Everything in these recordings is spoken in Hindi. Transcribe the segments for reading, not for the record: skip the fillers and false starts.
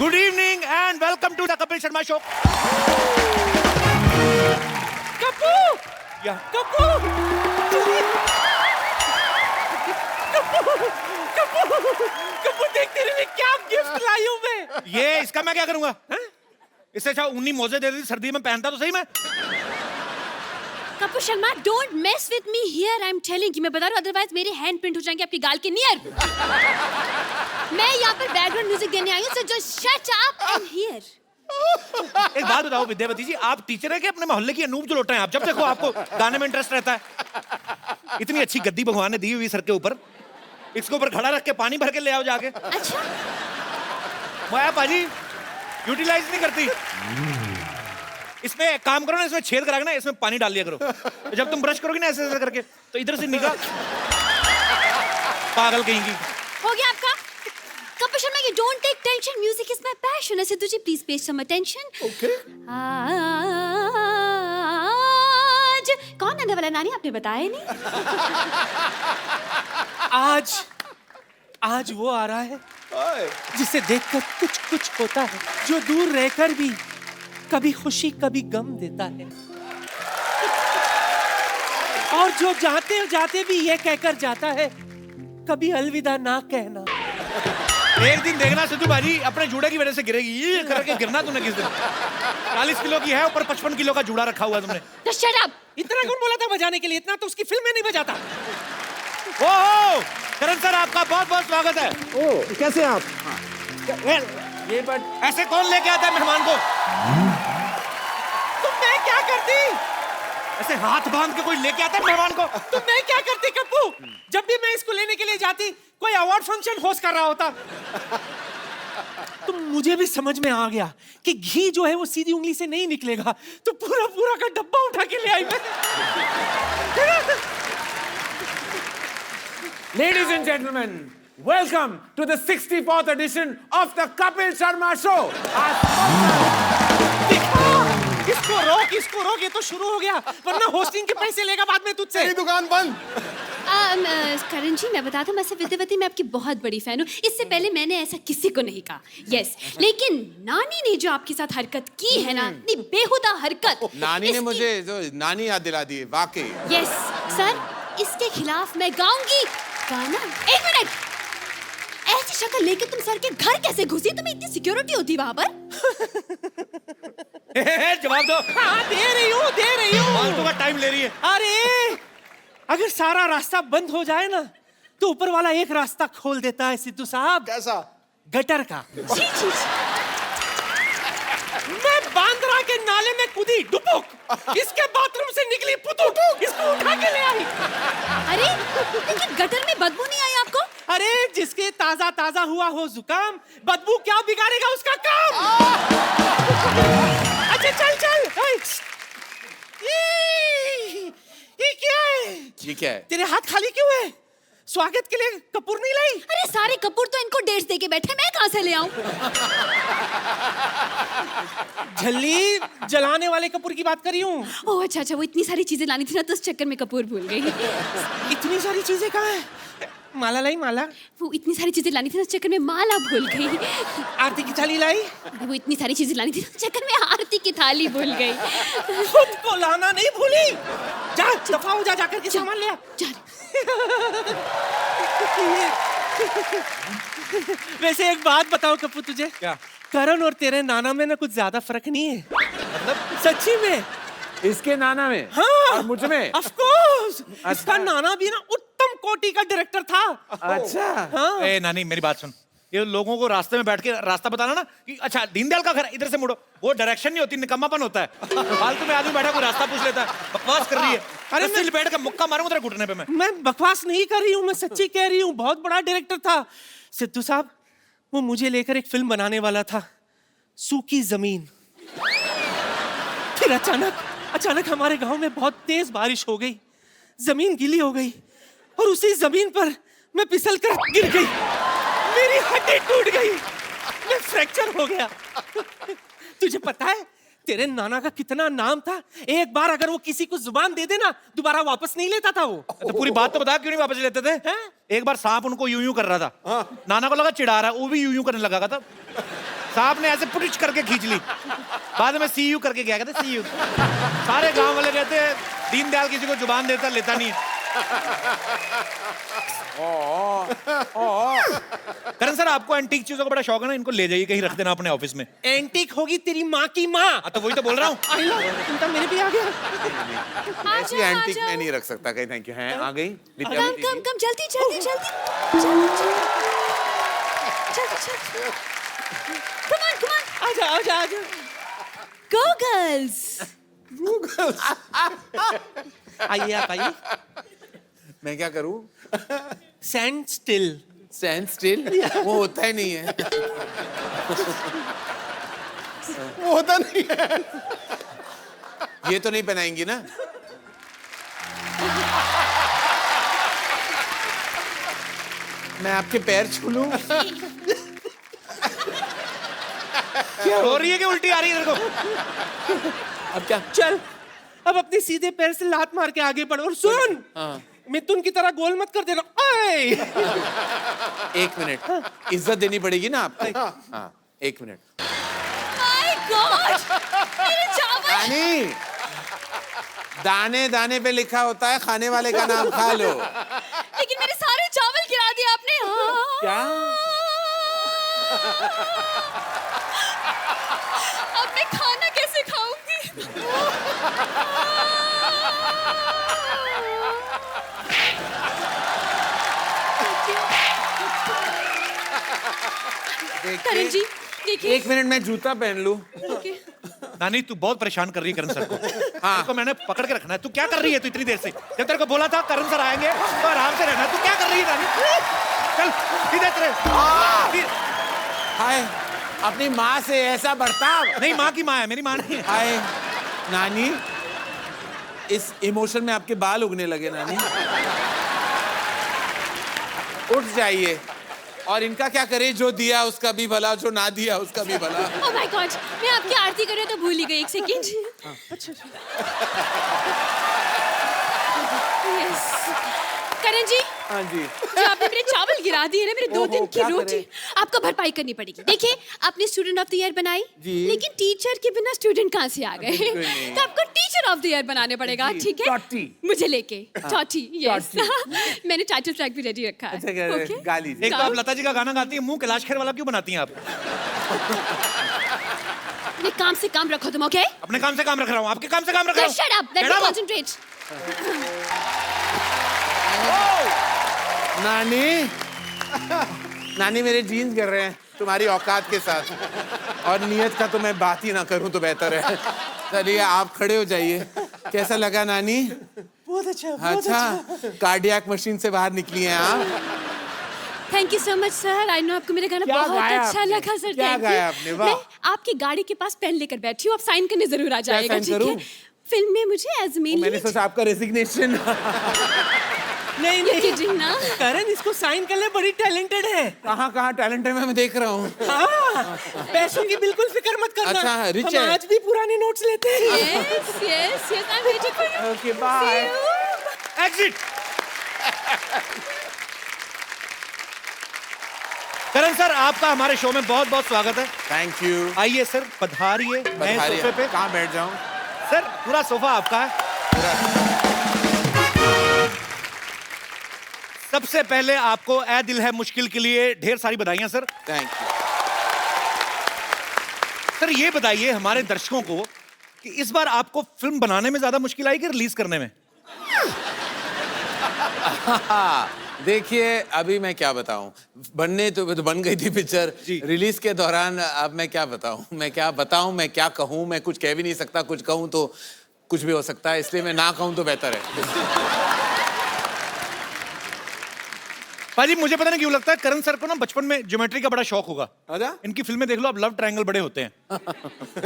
Good evening and welcome to the Kapil Sharma Show. Kappu! Yeah. Kappu! Kappu देख तेरे लिए क्या गिफ्ट लाई हूँ मैं। ये इसका मैं क्या करूंगा? इससे अच्छा उन्नी मोजे दे दी, सर्दी में पहनता तो सही मैं। Kapoor Sharma, don't mess with me here, I am telling you, मैं बता रहा हूँ, अदरवाइज मेरे हैंड प्रिंट हो जाएंगे आपकी गाल के नियर। मैं यहाँ पर बैकग्राउंड म्यूजिक देने आई हूँ, so just shut up and here. एक बात बताओ विद्यावती जी, आप टीचर है कि अपने मोहल्ले की अनूप जो लोटा हैं आप? जब देखो आपको गाने में इंटरेस्ट रहता है। इतनी अच्छी गद्दी भगवान ने दी हुई सर के ऊपर, इसके ऊपर खड़ा रख के पानी भर के ले आओ जाके। अच्छा, माया पाजी यूटिलाइज नहीं करती। इसमें एक काम करो ना, इसमें छेद करा के ना इसमें पानी डाल दिया करो, तो जब तुम ब्रश करोगे ना ऐसे ऐसे करके, तो इधर से निकाल। पागल कहेंगी। हो गया आपका? Kapoor Sharma, you don't take tension, music is my passion. ऐसे तुझे please pay some attention. Okay. आज कौन आने वाला नानी, आपने बताया नहीं? आज वो आ रहा है जिसे देखकर कुछ कुछ होता है, जो दूर रहकर भी कभी खुशी कभी गम देता है, और जो जाते जाते भी ये कहकर जाता है, कभी अलविदा ना कहना। एक दिन देखना सिद्धू बाजी अपने जूड़े की वजह से गिरेगी, ये करके गिरना तूने किस दिन। 40 किलो की है, ऊपर 55 किलो का जूड़ा रखा हुआ तुमने। Just shut up. इतना कौन बोला था बजाने के लिए? इतना तो उसकी फिल्म में नहीं बजाता। ओहो करण सर, आपका बहुत बहुत स्वागत है। ओ, कैसे आप? ये बट ऐसे कौन लेके आता है मेहमान को? तुम मैं क्या करती? ऐसे हाथ बांध के कोई लेके आता है मेहमान को? तुम मैं क्या करती कप्पू? जब भी मैं इसको लेने के लिए जाती, कोई अवार्ड फंक्शन होस्ट कर रहा होता। तो मुझे भी समझ में आ गया कि घी जो है वो सीधी उंगली से नहीं निकलेगा, तो पूरा पूरा का डब्बा उठा के ले आई मैं। Ladies and gentlemen, welcome to the 64th edition of the Kapil Sharma Show. इसको रोक, ये तो शुरू हो गया, वरना होस्टिंग के पैसे लेगा बाद में तुझसे। मेरी दुकान बंद। करण जी, मैं बताता हूँ, मैं विद्यावती मैं आपकी बहुत बड़ी फैन हूँ। इससे पहले मैंने ऐसा किसी को नहीं कहा। यस, लेकिन नानी ने जो आपके साथ हरकत की है ना, इतनी बेहुदा हरकत, नानी ने मुझे जो नानी याद दिला दी, वाकई। यस सर, इसके खिलाफ मैं गाऊंगी गाना। एक मिनट, ऐसी शक्ल लेके तुम सर के घर कैसे घुसी? तुम्हें इतनी सिक्योरिटी होती वहां पर? जवाब दो। हाँ, दे रही हूँ। फालतू का टाइम ले रही है। अरे, अगर सारा रास्ता बंद हो जाए ना, तो ऊपर वाला एक रास्ता खोल देता है सिद्धू साहब। कैसा? गटर का। जी। मैं बांद्रा के नाले में कूदी, डुबुक, इसके बाथरूम से निकली पुतुक, इसको उठा के ले आई। अरे, लेकिन गटर में बदबू नहीं आई आपको? अरे, जिसके ताजा ताजा हुआ हो जुकाम, बदबू क्या बिगाड़ेगा उसका काम। अच्छा चल। ये क्या है? ये क्या है? तेरे हाथ खाली क्यों है? स्वागत के लिए कपूर नहीं लाई? अरे, सारे कपूर तो इनको डेट्स दे के बैठे, मैं कहाँ से ले आऊं? झल्ली जलाने वाले कपूर की बात कर रही हूँ। ओह अच्छा, वो इतनी सारी चीजें लानी थी ना, तो उस चक्कर में कपूर भूल गई। इतनी सारी चीजें कहाँ है? माला लाई, माला। वो इतनी सारी चीजें लानी थी ना, उस चक्कर में माला भूल गई। आरती की थाली लाई। अरे, वो इतनी सारी चीजें लानी थी ना, उस चक्कर में आरती की थाली भूल गई। खुद को लाना नहीं भूली। जा, दफा हो जा, जाकर के सामान ले आ। चल। वैसे एक बात बताओ कपूर तुझे, क्या? करण और तेरे नाना में ना कुछ ज्यादा फर्क नहीं है। मतलब सच्ची में। इसके नाना में? हाँ, और मुझ में? Of course. इसका नाना भी ना उत्तम कोटि का डायरेक्टर था। अच्छा। हाँ। ए नानी, मेरी बात सुन। ये लोगों को रास्ते में बैठ के रास्ता बताना ना कि अच्छा दीनदयाल का घर इधर से मुड़ो, वो डायरेक्शन नहीं होती, निकम्मापन होता है। फालतू में आदमी बैठा कोई रास्ता पूछ लेता है, बकवास कर रही है। अरे मैं बैठ के मुक्का मारूंगा तेरे घुटने पे। मैं बकवास नहीं कर रही हूँ, मैं सच्ची कह रही हूँ। बहुत बड़ा डायरेक्टर था सिद्धू साहब। वो मुझे लेकर एक फिल्म बनाने वाला था, सूखी जमीन। फिर अचानक हमारे गांव में बहुत तेज बारिश हो गई, जमीन गीली हो गई, और उसी जमीन पर मैं फिसल कर गिर गई। मेरी हड्डी टूट गई, मैं फ्रैक्चर हो गया। तुझे पता है तेरे नाना का कितना नाम था? एक बार अगर वो किसी को जुबान दे देना, दोबारा वापस नहीं लेता था वो। तो पूरी बात तो बता, क्यों नहीं वापस लेते थे? एक बार सांप उनको यूं यूं कर रहा था, नाना को लगा चिढ़ा रहा है, वो भी यूं यूं करने लगा था। साहब ने ऐसे पुटिच करके खींच ली, बाद में सी यू करके गया, कहते सी यू। सारे गांव वाले कहते हैं दीनदयाल किसी को जुबान देता लेता नहीं है। करण सर, आपको एंटीक चीजों का बड़ा शौक है ना, इनको ले जाइए कहीं रख देना अपने ऑफिस में। एंटीक होगी तेरी माँ की माँ। तो वही तो बोल रहा हूँ। आई लो, चिंता मेरे भी आ गया। ऐसी एंटीक में नहीं रख सकता कहीं। Thank you. हैं आ गई कम कम कम, जल्दी जल्दी जल्दी जल्दी। Come on, come on. आजा आजा आजा। Go girls. आइए आप आइए। मैं क्या करूं? Stand still. Stand still? वो होता ही नहीं है। वो होता नहीं है। ये तो नहीं पहनाएंगी ना? मैं आपके पैर छू लूं? क्या हो रही है कि उल्टी आ रही है तेरे को? अब क्या? चल, अब अपने सीधे पैर से लात मार के आगे बढ़ और सुन। मिथुन की तरह गोल मत कर देना। ओए! 1 मिनट, इज्जत देनी पड़ेगी ना आपको। हाँ, 1 मिनट। My God. मेरे चावल. रानी, दाने दाने पे लिखा होता है खाने वाले का नाम खा लो। लेकिन मेरे सारे चावल गिरा दिए आपने। क्या? अब मैं खाना कैसे खाऊंगी? करण जी देखिए। 1 मिनट, मैं जूता पहन लूं? Okay. नानी, तू बहुत परेशान कर रही है करण सर को। हाँ, तो मैंने पकड़ के रखना है। तू क्या कर रही है तू इतनी देर से? जब तेरे को बोला था करण सर आएंगे तो आराम से रहना, तू क्या कर रही है नानी? चल सीधे तेरे। हाय, अपनी माँ से ऐसा बर्ताव? नहीं, माँ की माँ है, मेरी माँ नहीं है। हाय नानी, इस इमोशन में आपके बाल उगने लगे नानी। उठ जाइए। और इनका क्या करे? जो दिया उसका भी भला, जो ना दिया उसका भी भला। Oh my God, मैं आपकी आरती कर रही हूँ तो भूल ही गई। 1 सेकेंड। अच्छा। Yes. करण जी, हाँ जी। जो आपने मेरे चावल गिरा दिए ना, मेरे 2 दिन की क्या रोटी, आपको भरपाई करनी पड़ेगी। देखिए, आपने स्टूडेंट ऑफ द ईयर बनाई, जी। लेकिन टीचर के बिना स्टूडेंट कहाँ से आ गए? बिल्कुल नहीं। तो आपको टीचर ऑफ द ईयर बनाने पड़ेगा, ठीक है? टॉटी। मुझे लेके चौथी। यस। मैंने टाइटल ट्रैक भी रेडी रखा है। अच्छा, क्या है? Okay? गा लीजिए। एक तो आप लता जी का गाना गाती है, मुंह कैलाश खेर वाला क्यों बनाती हैं आप? अपने काम से काम रखो तुम, ओके? अपने काम से काम रख रहा हूँ, आपके काम से काम रख रहा हूँ। Shut up, let me concentrate. नानी, नानी मेरे जीन्स गिर रहे हैं तुम्हारी औकात के साथ। और नियत का तो मैं बात ही ना करूं तो बेहतर है। चलिए आप खड़े हो जाइए। कैसा लगा नानी? बहुत अच्छा, बहुत अच्छा, कार्डियक मशीन से बाहर निकली हैं आप। Thank you so much sir. I know आपको मेरा गाना क्या बहुत गाया अच्छा आपने? लगा सर। क्या थैंक गाया यू। आपने? वाह। मैं आपकी गाड़ी के पास पेन लेकर बैठी हूँ, आप साइन करने जरूर आ जाएगा, साइन ठीक करूं? है? फिल्म में मुझे एज मेन मैंने सोचा आपका रेजिग्नेशन। नहीं नहीं, ना। करण इसको साइन कर ले, बड़ी टैलेंटेड है। कहाँ कहाँ टैलेंट है मैं देख रहा हूँ। हाँ, पैसों की बिल्कुल फिक्र मत करना। अच्छा, रिच हम है। आज भी पुराने नोट्स लेते हैं। Yes yes yes, I am waiting for you. Okay bye. Exit. Karan sir, आपका हमारे शो में बहुत बहुत स्वागत है। Thank you. आइए सर, पधारिए नए सोफे पे। कहाँ बैठ जाऊँ? सर, पूरा सोफा आपका है। सबसे पहले आपको ए दिल है मुश्किल के लिए ढेर सारी बधाइयां सर। Thank you. सर ये बताइए हमारे दर्शकों को कि इस बार आपको फिल्म बनाने में ज्यादा मुश्किल आई कि रिलीज करने में? देखिए, अभी मैं क्या बताऊं, बनने तो बन गई थी पिक्चर। जी। रिलीज के दौरान अब मैं क्या बताऊं, मैं क्या कहूं, मैं कुछ कह भी नहीं सकता। कुछ कहूं तो कुछ भी हो सकता है, इसलिए मैं ना कहूं तो बेहतर है। भाजी, मुझे पता नहीं क्यों लगता है करण सर को ना बचपन में ज्योमेट्री का बड़ा शौक होगा। अच्छा? इनकी फिल्में देख लो, अब लव ट्रायंगल बड़े होते हैं।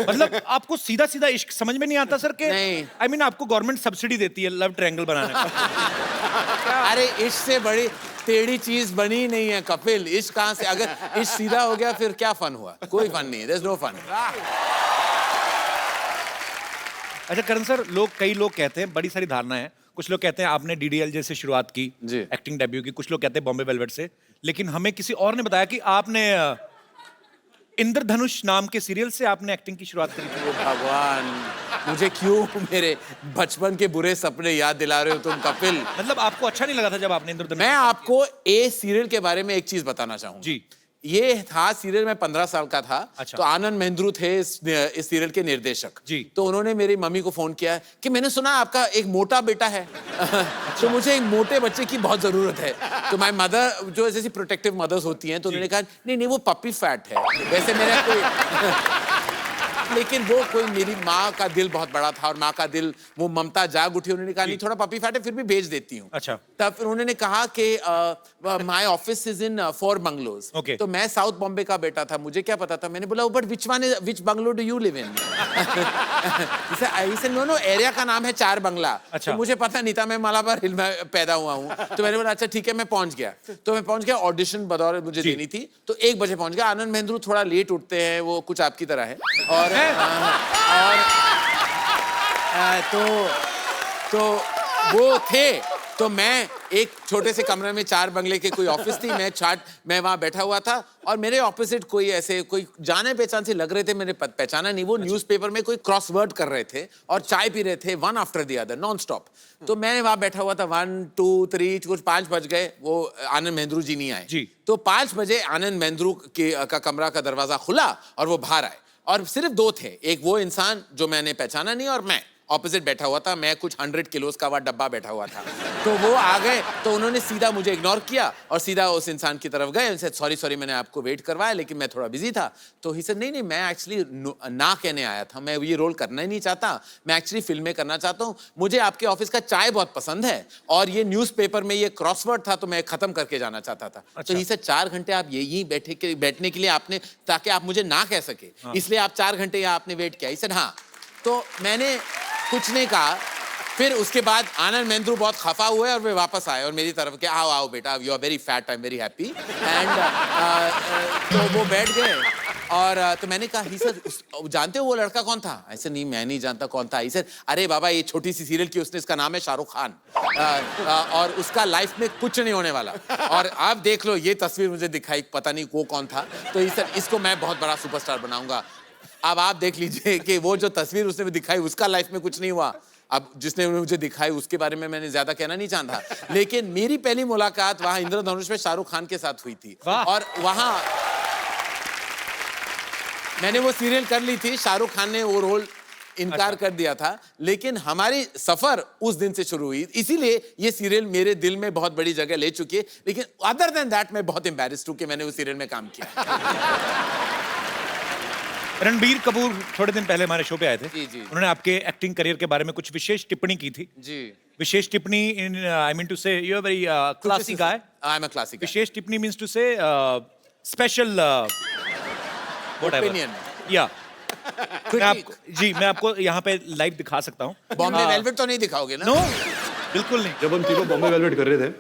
मतलब आपको सीधा सीधा इश्क समझ में नहीं आता सर के? नहीं। आई मीन आपको गवर्नमेंट सब्सिडी देती है लव ट्रायंगल बनाने का। अरे इश्क से बड़ी टेढ़ी चीज बनी नहीं है कपिल। इश्क कहां से? अगर इश्क सीधा हो गया फिर क्या फन हुआ? कोई फन नहीं है। There's no fun। अच्छा करण सर, कई लोग कहते हैं, बड़ी सारी धारणा है, कुछ लोग कहते हैं आपने डीडीएलजे से शुरुआत की, जी। एक्टिंग डेब्यू की, कुछ लोग कहते हैं बॉम्बे वेलवेट से, लेकिन हमें किसी और ने बताया कि आपने इंद्रधनुष नाम के सीरियल से आपने एक्टिंग की शुरुआत करी थी। भगवान, मुझे क्यों मेरे बचपन के बुरे सपने याद दिला रहे हो तुम कपिल? मतलब आपको अच्छा नहीं लगा था जब आपने इंद्रधनुष? मैं आपको ए सीरियल के बारे में एक चीज बताना चाहूंगा जी। ये था सीरियल, मैं 15 साल का था। अच्छा। तो आनंद महेंद्रू थे इस सीरियल के निर्देशक जी। तो उन्होंने मेरी मम्मी को फोन किया कि मैंने सुना आपका एक मोटा बेटा है तो मुझे एक मोटे बच्चे की बहुत जरूरत है। तो माय मदर, जो ऐसी प्रोटेक्टिव मदर्स होती हैं, तो उन्होंने कहा नहीं नहीं वो पपी फैट है, वैसे मेरा कोई लेकिन वो कोई, मेरी माँ का दिल बहुत बड़ा था और माँ का दिल, वो ममता जाग उठी। उन्होंने कहा नहीं थोड़ा पपी फैट है, फिर भी भेज देती हूँ। अच्छा। तब फिर उन्होंने कहा कि my office is in 4 bungalows. Okay. तो मैं साउथ बॉम्बे का बेटा था, मुझे क्या पता था। मैंने बोला but which bungalow do you live in? No no, area का नाम है 4 बंगला। अच्छा। तो मुझे पता नहीं था, मैं मलाबार हिल में पैदा हुआ हूँ। तो मैंने बोला अच्छा ठीक है, मैं पहुंच गया। तो मैं पहुंच गया, ऑडिशन बदौर मुझे देनी थी, तो 1 बजे पहुंच गया। आनंद महेंद्रू थोड़ा लेट उठते हैं, वो कुछ आपकी तरह है। और तो वो थे, तो मैं एक छोटे से कमरे में 4 बंगले के कोई ऑफिस थी, मैं वहां बैठा हुआ था और मेरे ऑपोजिट कोई ऐसे कोई जाने पहचान से लग रहे थे, मैंने पहचाना नहीं। वो न्यूज़पेपर में कोई क्रॉसवर्ड कर रहे थे और चाय पी रहे थे, one after the other non stop. तो मैं वहां बैठा हुआ था, 1 2 3 कुछ 5 बज गए, वो आनंद महेंद्रू जी नहीं आए जी। तो 5 बजे आनंद महेंद्रू का कमरा का दरवाजा खुला और वो बाहर आए और सिर्फ 2 थे, एक वो इंसान जो मैंने पहचाना नहीं और मैं ऑपोजिट बैठा हुआ था। मैं कुछ 100 किलोस का वह डब्बा बैठा हुआ था। तो वो आ गए, तो उन्होंने सीधा मुझे इग्नोर किया और सीधा उस इंसान की तरफ गए। उनसे सॉरी मैंने आपको वेट करवाया लेकिन मैं थोड़ा बिजी था। तो ही सेड नहीं मैं एक्चुअली ना कहने आया था, मैं ये रोल करना ही नहीं चाहता, मैं एक्चुअली फिल्में करना चाहता हूँ, मुझे आपके ऑफिस का चाय बहुत पसंद है और ये न्यूज़पेपर में ये क्रॉसवर्ड था तो मैं खत्म करके जाना चाहता था। अच्छा। तो ही सेड 4 घंटे आप यही बैठने के लिए आपने, ताकि आप मुझे ना कह सके, इसलिए आप 4 घंटे यहाँ आपने वेट किया। ही सेड हाँ। तो मैंने कुछ नहीं कहा। फिर उसके बाद आनंद महेंद्रू बहुत खफा हुए और वे वापस आए और मेरी तरफ के आओ आओ बेटा, you are very fat, I am very happy. And तो वो बैठ गए और तो मैंने कहा ही सर जानते हो वो लड़का कौन था? ऐसे नहीं मैं नहीं जानता कौन था। ही सर अरे बाबा ये छोटी सी सीरियल की उसने, इसका नाम है शाहरुख खान और उसका लाइफ में कुछ नहीं होने वाला और आप देख लो ये तस्वीर मुझे दिखाई, पता नहीं वो कौन था। तो ही सर इसको मैं बहुत बड़ा सुपरस्टार बनाऊंगा। अब आप देख लीजिए कि वो जो तस्वीर उसने दिखाई उसका लाइफ में कुछ नहीं हुआ। अब जिसने मुझे दिखाई उसके बारे में मैंने ज्यादा कहना नहीं चाहता, लेकिन मेरी पहली मुलाकात वहां इंद्रधनुष में शाहरुख खान के साथ हुई थी और वहां मैंने वो सीरियल कर ली थी। शाहरुख खान ने वो रोल इनकार कर दिया था, लेकिन हमारी सफर उस दिन से शुरू हुई। इसीलिए ये सीरियल मेरे दिल में बहुत बड़ी जगह ले चुकी है। लेकिन अदर देन दैट मैं बहुत एम्बैरेस्ड हूं कि मैंने उस सीरियल में काम किया। रणबीर कपूर थोड़े दिन पहले हमारे शो पे आए थे। जी, जी। उन्होंने आपके एक्टिंग करियर के बारे में कुछ विशेष टिप्पणी की थी। जी। विशेष टिप्पणी in I mean to say you are very classy guy. I am a classic. विशेष टिप्पणी means to say special whatever. Opinion. या मैं आपको यहाँ पे लाइव दिखा सकता हूँ। बॉम्बे वेलवेट तो नहीं दिखाओगे ना? नो बिल्कुल नहीं। जब हम तीनों बॉम्बे वेलवेट कर रहे थे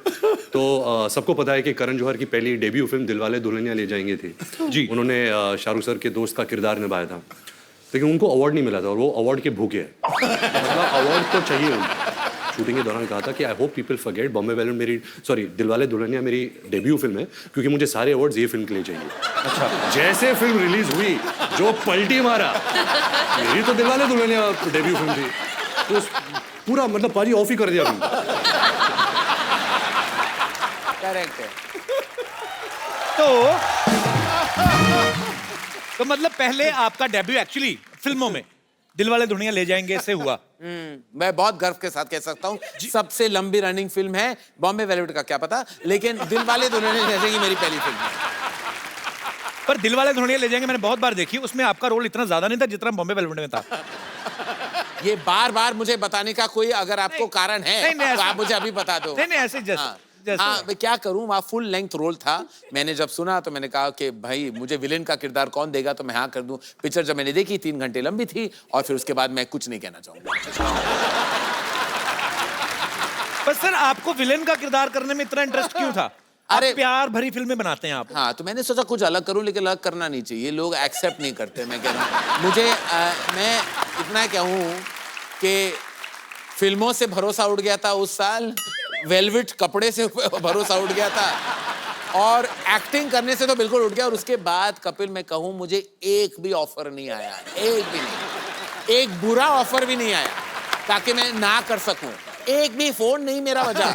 तो सबको पता है कि करण जौहर की पहली डेब्यू फिल्म दिलवाले दुल्हनिया ले जाएंगे थी। जी। उन्होंने शाहरुख सर के दोस्त का किरदार निभाया था, लेकिन उनको अवार्ड नहीं मिला था और वो अवार्ड के भूखे हैं। मतलब अवार्ड तो चाहिए उनको। शूटिंग के दौरान कहा था कि I hope people forget Bombay velvet Dilwale Dulhania मेरी डेब्यू फिल्म है, क्योंकि मुझे सारे अवार्ड्स ये फिल्म के लिए चाहिए। अच्छा। जैसे फिल्म रिलीज हुई जो पलटी मारा, मेरी तो दिलवाले दुल्हनिया डेब्यू फिल्म थी, तो पूरा मतलब पाजी ऑफ ही कर दिया फिल्म। करेक्ट है। तो मतलब पहले आपका डेब्यू एक्चुअली फिल्मों में दिलवाले दुल्हनिया ले जाएंगे से हुआ। मैं बहुत गर्व के साथ कह सकता हूँ सबसे लंबी रनिंग फिल्म है। बॉम्बे वेलवेट का क्या पता, लेकिन दिलवाले दुल्हनिया ले जाएंगे मेरी पहली फिल्म है। पर दिलवाले दुल्हनिया ले जाएंगे मैंने बहुत बार देखी, उसमें आपका रोल इतना ज्यादा नहीं था जितना बॉम्बे वेलवेट में था। ये बार बार मुझे बताने का कोई अगर आपको कारण है नहीं, तो आप मुझे अभी बता दो। नहीं ऐसे जैसे हाँ मैं क्या करूं, वहाँ फुल लेंथ रोल था। मैंने जब सुना तो मैंने कहा कि भाई मुझे विलेन का किरदार कौन देगा, तो मैं हाँ कर दूं। पिक्चर जब मैंने देखी 3 घंटे लंबी थी और फिर उसके बाद मैं कुछ नहीं कहना चाहूंगा। पर सर आपको विलेन का किरदार करने में इतना इंटरेस्ट क्यों था? अरे प्यार भरी फिल्में बनाते हैं आप। हाँ तो मैंने सोचा कुछ अलग करूं, लेकिन अलग करना नहीं चाहिए, लोग एक्सेप्ट नहीं करते। मैं कह रहा हूँ मुझे मैं इतना कहूँ कि फिल्मों से भरोसा उठ गया था उस साल, वेलवेट कपड़े से भरोसा उठ गया था, और एक्टिंग करने से तो बिल्कुल उठ गया। और उसके बाद कपिल मैं कहूँ मुझे एक भी ऑफर नहीं आया, एक भी नहीं, एक बुरा ऑफर भी नहीं आया ताकि मैं ना कर सकूं। एक भी फोन नहीं मेरा बजा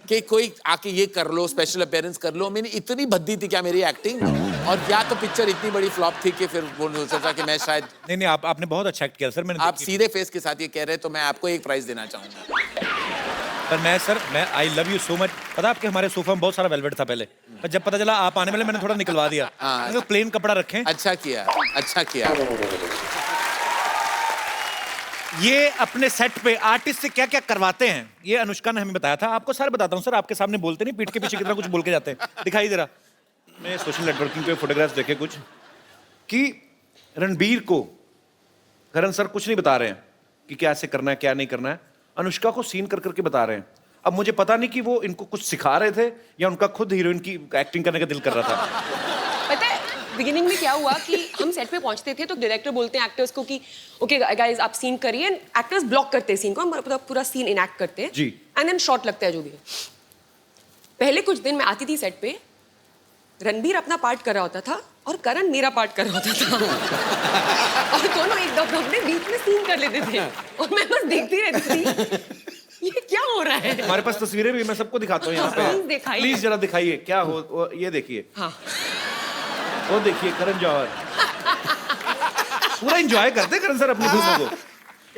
कि कोई आके ये कर लो, स्पेशल अपीयरेंस कर लो। मैंने इतनी भद्दी थी क्या मेरी एक्टिंग, और या तो पिक्चर इतनी बड़ी फ्लॉप थी कि फिर वो सोचा कि मैं शायद। नहीं, आपने बहुत अच्छा एक्ट किया सर। मैंने आप सीधे फेस के साथ ये कह रहे हैं तो मैं आपको एक प्राइज देना चाहूंगा। पर मैं I love you so much. पता आपके हमारे सोफा में बहुत सारा वेलवेट था पहले, पर जब पता चला आप आने वाले मैंने थोड़ा निकलवा दिया। हाँ। प्लेन कपड़ा रखें। अच्छा किया, अच्छा किया। ये अपने सेट पे आर्टिस्ट से क्या क्या करवाते हैं ये अनुष्का ने हमें बताया था। आपको सारे बताता हूँ सर, आपके सामने बोलते नहीं, पीठ के पीछे कितना कुछ बोल के जाते हैं। दिखाई दे रहा, मैं सोशल नेटवर्किंग पे फोटोग्राफ्स देखे कुछ कि रणबीर को करण सर कुछ नहीं बता रहे हैं कि क्या ऐसे करना है क्या नहीं करना है, अनुष्का को सीन कर करके बता रहे हैं। अब मुझे पता नहीं कि वो इनको कुछ सिखा रहे थे या उनका खुद हीरोइन की एक्टिंग करने का दिल कर रहा था। पता है बिगिनिंग में क्या हुआ कि हम सेट पे पहुंचते थे तो डायरेक्टर बोलते हैं एक्टर्स को कि ओके गाइस आप सीन करिए, एक्टर्स ब्लॉक करते हैं सीन को, हम पूरा सीन इनैक्ट करते हैं जी। एंड देन शॉट लगता है जो भी है। पहले कुछ दिन मैं आती थी सेट पे, रणबीर अपना पार्ट कर रहा होता था और करण मेरा पार्ट कर रहा होता था और दोनों एक अपने बीच में सीन कर लेते थे और मैं बस देखती रहती थी ये क्या हो रहा है। हमारे पास तस्वीरें भी मैं सबको दिखाता हूँ यहाँ पे, प्लीज दिखाइए। प्लीज जरा दिखाइए क्या हो। ये देखिए, हाँ वो देखिए करण जौहर पूरा एंजॉय करते करण सर अपनी फिल्मों को।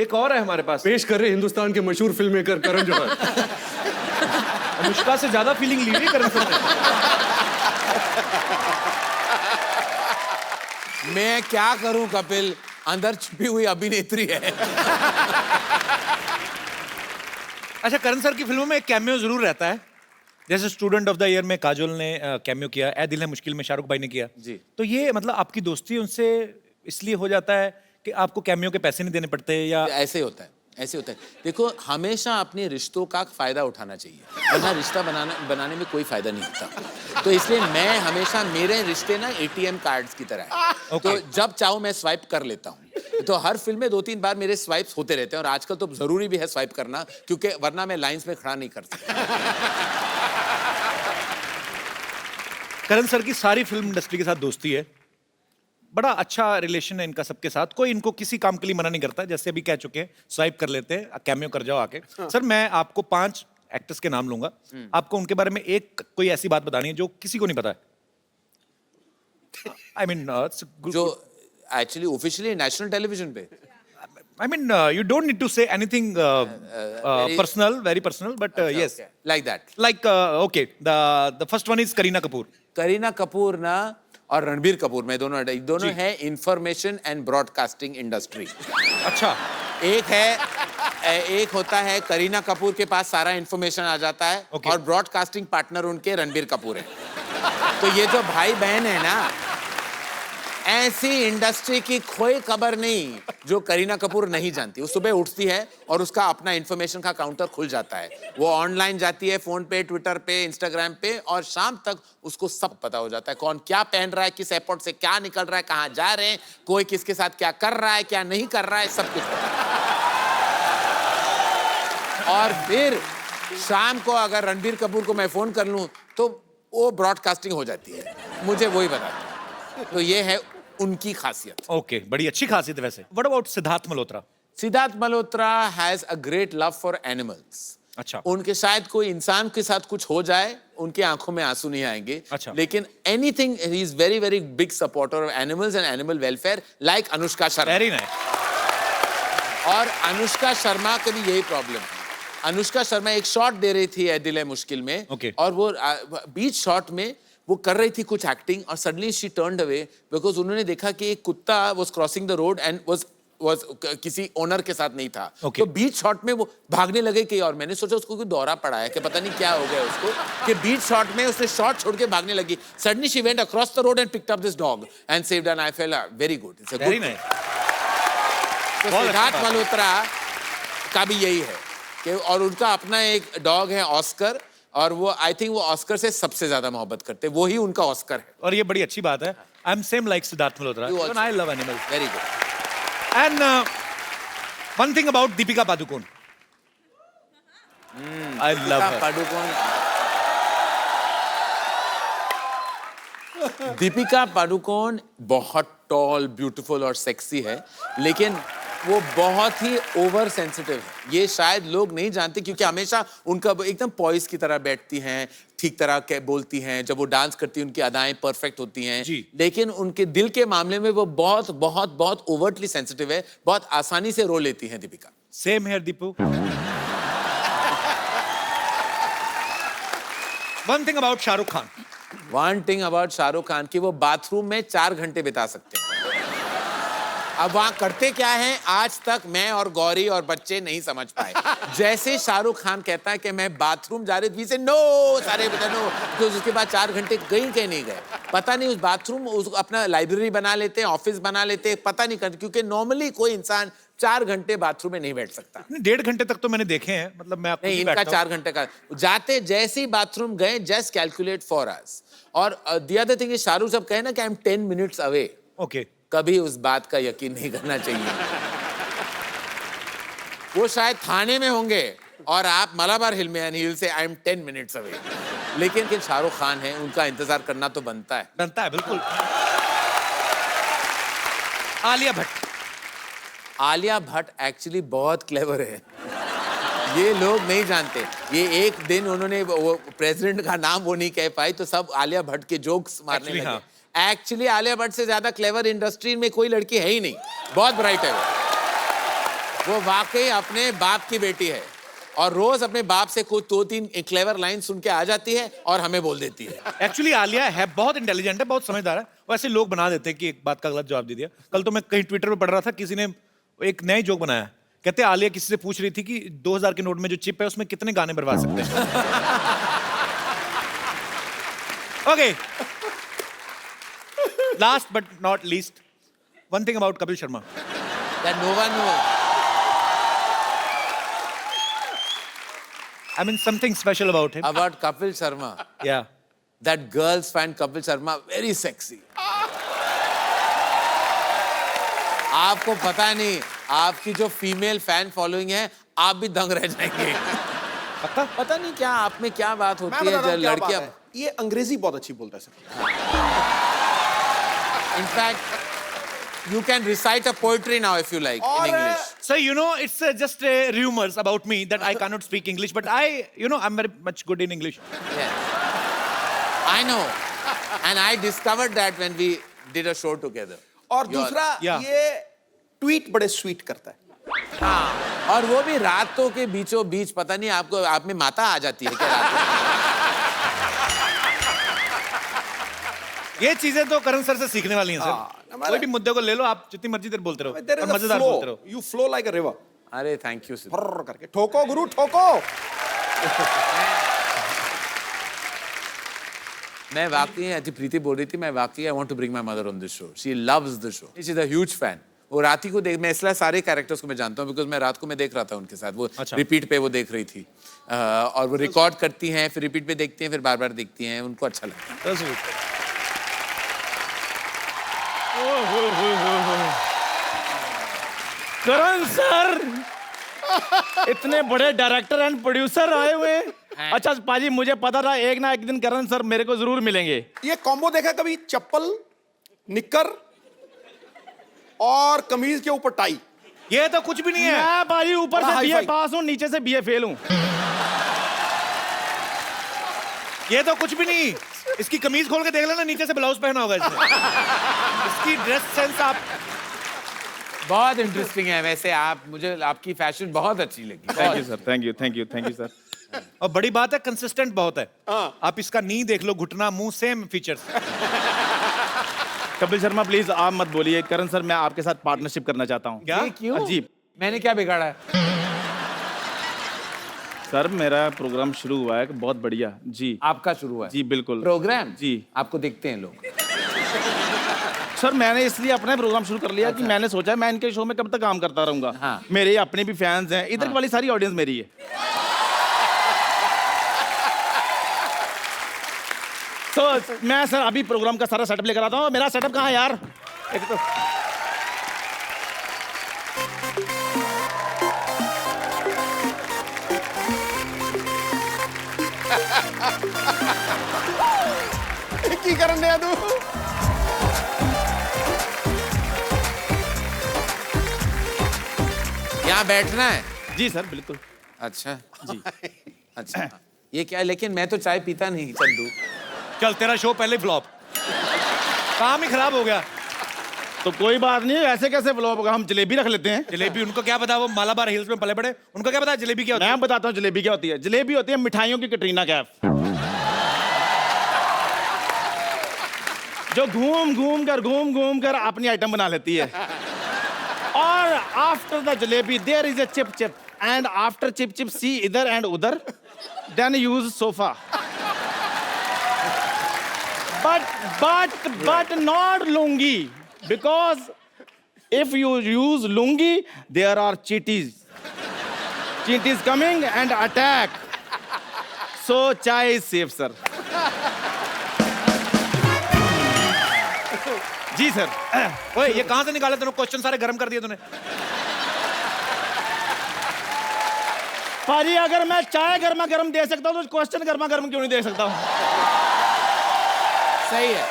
एक और है हमारे पास, पेश कर रहे हिंदुस्तान के मशहूर फिल्म मेकर करण जौहर। अनुष्का से ज्यादा फीलिंग ली हुई करण सर ने। मैं क्या करूं कपिल, अंदर छुपी हुई अभिनेत्री है। अच्छा, करण सर की फिल्मों में एक कैमियो जरूर रहता है, जैसे स्टूडेंट ऑफ द ईयर में काजोल ने कैमियो किया, ए दिल है मुश्किल में शाहरुख भाई ने किया जी। तो ये मतलब आपकी दोस्ती उनसे इसलिए हो जाता है कि आपको कैमियो के पैसे नहीं देने पड़ते या ऐसे होता है, ऐसे होता है। देखो हमेशा अपने रिश्तों का फायदा उठाना चाहिए, वरना रिश्ता बनाने में कोई फायदा नहीं होता। तो इसलिए मैं हमेशा, मेरे रिश्ते ना ATM कार्ड्स की तरह है। तो जब चाहूं मैं स्वाइप कर लेता हूं। तो हर फिल्म में 2-3 बार मेरे स्वाइप्स होते रहते हैं, और आजकल तो जरूरी भी है स्वाइप करना, क्योंकि वरना मैं लाइंस में खड़ा नहीं कर सकता। करण सर की सारी फिल्म इंडस्ट्री के साथ दोस्ती है, बड़ा अच्छा रिलेशन है इनका सबके साथ, कोई इनको किसी काम के लिए मना नहीं करता। जैसे अभी कह चुके हैं स्वाइप कर लेते हैं, कैमियो कर जाओ आके। सर मैं आपको 5 एक्टर्स के नाम लूंगा, आपको उनके बारे में एक कोई ऐसी बात बतानी है जो किसी को नहीं पता है। आई मीन जो एक्चुअली ऑफिशियली नेशनल टेलीविजन पे, I mean, you don't need to say anything personal, very personal, but yes, like that. like okay, the first one is Kareena Kapoor. Kareena Kapoor ना और रणबीर कपूर में दोनों है इंफॉर्मेशन एंड ब्रॉडकास्टिंग इंडस्ट्री। अच्छा, एक होता है करीना कपूर के पास सारा इंफॉर्मेशन आ जाता है, Okay. और ब्रॉडकास्टिंग पार्टनर उनके रणबीर कपूर है। तो ये जो भाई बहन है ना, ऐसी इंडस्ट्री की कोई खबर नहीं जो करीना कपूर नहीं जानती। वो सुबह उठती है और उसका अपना इंफॉर्मेशन का काउंटर खुल जाता है। वो ऑनलाइन जाती है, फोन पे, ट्विटर पे, इंस्टाग्राम पे, और शाम तक उसको सब पता हो जाता है। कौन क्या पहन रहा है, किस एयरपोर्ट से क्या निकल रहा है, कहाँ जा रहे हैं, कोई किसके साथ क्या कर रहा है, क्या नहीं कर रहा है, सब कुछ पता है। और फिर शाम को अगर रणबीर कपूर को मैं फोन कर लूं तो वो ब्रॉडकास्टिंग हो जाती है, मुझे वही बताता है। तो ये है उनकी खासियत। ओके, बड़ी अच्छी खासियत है वैसे। What about Siddharth Malhotra? Siddharth Malhotra has a great love for animals. अच्छा, उनके शायद कोई इंसान के साथ कुछ हो जाए, उनकी आंखों में आंसू नहीं आएंगे। अच्छा। लेकिन anything, he is very very big supporter of animals and animal welfare, like Anushka Sharma. Very nice. और अनुष्का शर्मा का भी यही प्रॉब्लम है। अनुष्का शर्मा एक शॉट दे रही थी ए दिल है मुश्किल में, Okay. और वो बीच शॉट में वो कर रही थी कुछ एक्टिंग, और suddenly she turned away because उन्होंने देखा कि एक कुत्ता was crossing the road and was किसी ओनर के साथ नहीं था। Okay. तो बीच शॉट में वो भागने लगे कहीं और। मैंने सोचा उसको कोई दौरा पड़ा है कि पता नहीं क्या हो गया उसको, कि बीच शॉट में उसने शॉट छोड़ के भागने लगी। Suddenly she went across the road and picked up this dog and saved, and I felt very good, it's a very good. Nice. तो सिद्धार्थ मल्होत्रा का भी यही है कि, और उनका अपना एक डॉग है ऑस्कर, और वो आई थिंक वो ऑस्कर से सबसे ज्यादा मोहब्बत करते हैं, वो ही उनका ऑस्कर है। और ये बड़ी अच्छी बात है। I am same like Siddharth Malhotra, You also. even I love animals. Very good. And one thing about Deepika Padukone. I love her. Padukone Deepika Padukone बहुत टॉल, ब्यूटीफुल और सेक्सी है, लेकिन वो बहुत ही ओवर सेंसिटिव है। ये शायद लोग नहीं जानते क्योंकि हमेशा उनका एकदम पॉइस की तरह बैठती हैं, ठीक तरह के बोलती हैं, जब वो डांस करती हैं उनकी अदाएं परफेक्ट होती हैं, लेकिन उनके दिल के मामले में वो बहुत बहुत बहुत ओवरटली सेंसिटिव है, बहुत आसानी से रो लेती हैं Deepika. Same here Deepu. One thing about Shahrukh Khan. One thing about Shahrukh Khan कि वो बाथरूम में 4 घंटे बिता सकते हैं। अब वहां करते क्या है आज तक मैं और गौरी और बच्चे नहीं समझ पाए। जैसे शाहरुख खान कहता है कि मैं बाथरूम जा रही थी, नो सारे बता नो, तो उसके बाद 4 घंटे गई कहीं नहीं गए, पता नहीं। उस बाथरूम अपना लाइब्रेरी बना लेते हैं, ऑफिस बना लेते हैं, पता नहीं करते, क्योंकि नॉर्मली कोई इंसान 4 घंटे बाथरूम में नहीं बैठ सकता। 1.5 घंटे तक तो मैंने देखे हैं, मतलब मैं नहीं, इनका 4 घंटे का जाते जैसे ही बाथरूम गए, जस्ट कैलकुलेट फॉर अस। और the other thing is Shahrukh साहब कहे ना कि I am 10 minutes away, okay, कभी उस बात का यकीन नहीं करना चाहिए। वो शायद थाने में होंगे और आप मलाबार हिल में and he will say I am 10 minutes away, लेकिन शाहरुख खान है, उनका इंतजार करना तो बनता है बिल्कुल। आलिया भट्ट। आलिया भट्ट एक्चुअली बहुत क्लेवर है, ये लोग नहीं जानते। ये एक दिन उन्होंने वो प्रेसिडेंट का नाम वो नहीं कह पाई तो सब आलिया भट्ट के जोक्स मारने Actually, लगे। एक्चुअली आलिया भट्ट से ज्यादा क्लेवर इंडस्ट्री में कोई लड़की है ही नहीं, बहुत ब्राइट है वो वाकई अपने बाप की बेटी है और रोज अपने बाप से कुछ 2-3 क्लेवर लाइन सुन के आ जाती है और हमें बोल देती है। एक्चुअली आलिया है बहुत इंटेलिजेंट है, बहुत समझदार है। वैसे लोग बना देते हैं कि एक बात का गलत जवाब दे दिया। कल तो मैं कहीं ट्विटर पे पढ़ रहा था, किसी ने एक नया जोक बनाया, कहते हैं आलिया किसी से पूछ रही थी कि 2000 के नोट में जो चिप है उसमें कितने गाने बर्बाद सकते हैं। Okay, last but not least, one thing about Kapil Sharma. That no one knows. I mean something special about him. About Kapil Sharma. Yeah. That girls find Kapil Sharma very sexy. आपको पता नहीं, आपकी जो फीमेल फैन फॉलोइंग है, आप भी दंग रह जाएंगे। पता नहीं क्या आप में क्या बात होती है जब लड़कियां। ये अंग्रेजी बहुत अच्छी बोलता है sir. In fact you can recite a poetry now if you like in English. So you know it's just rumors about me that I cannot speak English, but I'm very much good in English. Yeah. I know. And I discovered that when we did a show together. और दूसरा ये ट्वीट बड़े स्वीट करता है। हाँ, और वो भी रातों के बीचों बीच, पता नहीं आपको आप में माता आ जाती है क्या रात में? ये चीजें तो करण सर से सीखने वाली हैं सर। कोई भी मुद्दे को ले लो, आप जितनी मर्जी देर बोलते रहो और मजेदार बोलते रहो। You flow like a river. अरे थैंक यू करके ठोको गुरु ठोको। मैं वाकई अति प्रीति बोल रही थी, मैं वाकई I want to bring my mother on this show. She loves the show, she is a huge fan. वो राती को देख, मैं इसलिए सारे कैरेक्टर्स को मैं जानता हूँ बिकॉज मैं रात को मैं देख रहा था उनके साथ, वो रिपीट पे वो देख रही थी और वो रिकॉर्ड करती हैं, फिर रिपीट पे देखती हैं, फिर बार बार देखती हैं, उनको अच्छा लगता है। करण सर, इतने बड़े डायरेक्टर एंड प्रोड्यूसर आए हुए हैं। अच्छा पाजी, मुझे पता था एक ना एक दिन करण सर मेरे को जरूर मिलेंगे। ये कॉम्बो देखा कभी? चप्पल, निक्कर और कमीज के ऊपर टाई। ये तो कुछ भी नहीं है। मैं पाजी ऊपर से बीए पास हूँ, नीचे से बीए फेल हूँ। ये तो कुछ भी नहीं। इसकी कमीज खोल के देख लेना, नीचे से ब्लाउज पहना होगा इसने। इसकी ड्रेस सेंस आप बहुत इंटरेस्टिंग है। वैसे आप, मुझे आपकी फैशन बहुत अच्छी लगी। Thank you sir, thank you, thank you, thank you sir. और बड़ी बात है, कंसिस्टेंट बहुत है। आप इसका नी देख लो, घुटना, मुंह, same features. Kapil Sharma please आप मत बोलिए। करण सर, मैं आपके साथ पार्टनरशिप करना चाहता हूँ। क्या? क्यों? जी, मैंने क्या बिगाड़ा है? सर मेरा प्रोग्राम शुरू हुआ है, बहुत बढ़िया। जी आपका शुरू हुआ है? जी बिल्कुल। प्रोग्राम? जी। आपको देखते हैं लोग? सर मैंने इसलिए अपना प्रोग्राम शुरू कर लिया कि मैंने सोचा मैं इनके शो में कब तक काम करता रहूंगा। हाँ। मेरे अपने भी फैंस हैं, इधर वाली सारी ऑडियंस मेरी है। तो मैं सर अभी प्रोग्राम का सारा सेटअप लेकर आता हूँ। मेरा सेटअप कहाँ है यार? एक तो की करण यादव। यहाँ बैठना है? जी सर बिल्कुल। अच्छा जी। अच्छा ये क्या है? लेकिन मैं तो चाय पीता नहीं चंदू। चल तेरा शो पहले फ्लॉप, काम ही खराब हो गया। तो कोई बात नहीं, ऐसे कैसे फ्लॉप होगा, हम जलेबी रख लेते हैं। जलेबी उनको क्या पता, वो मालाबार हिल्स में पले बड़े, उनको क्या पता जलेबी क्या होती है? मैं बताता हूँ जलेबी क्या होती है। जलेबी होती है मिठाइयों की कटरीना कैफ, जो घूम घूम कर अपनी आइटम बना लेती है। और after the jalebi there is a chip chip, and after chip chip see इधर एंड उधर, then use sofa. But not lungi, because if you use lungi, there are cheaties coming and attack. So chai is safe, sir. जी सर। ओए ये कहां से निकाले तूने? क्वेश्चन सारे गर्म कर दिए तूने। पाजी अगर मैं चाय गर्मा गर्म दे सकता हूँ तो क्वेश्चन गर्मा गर्म क्यों नहीं दे सकता हूँ? सही है।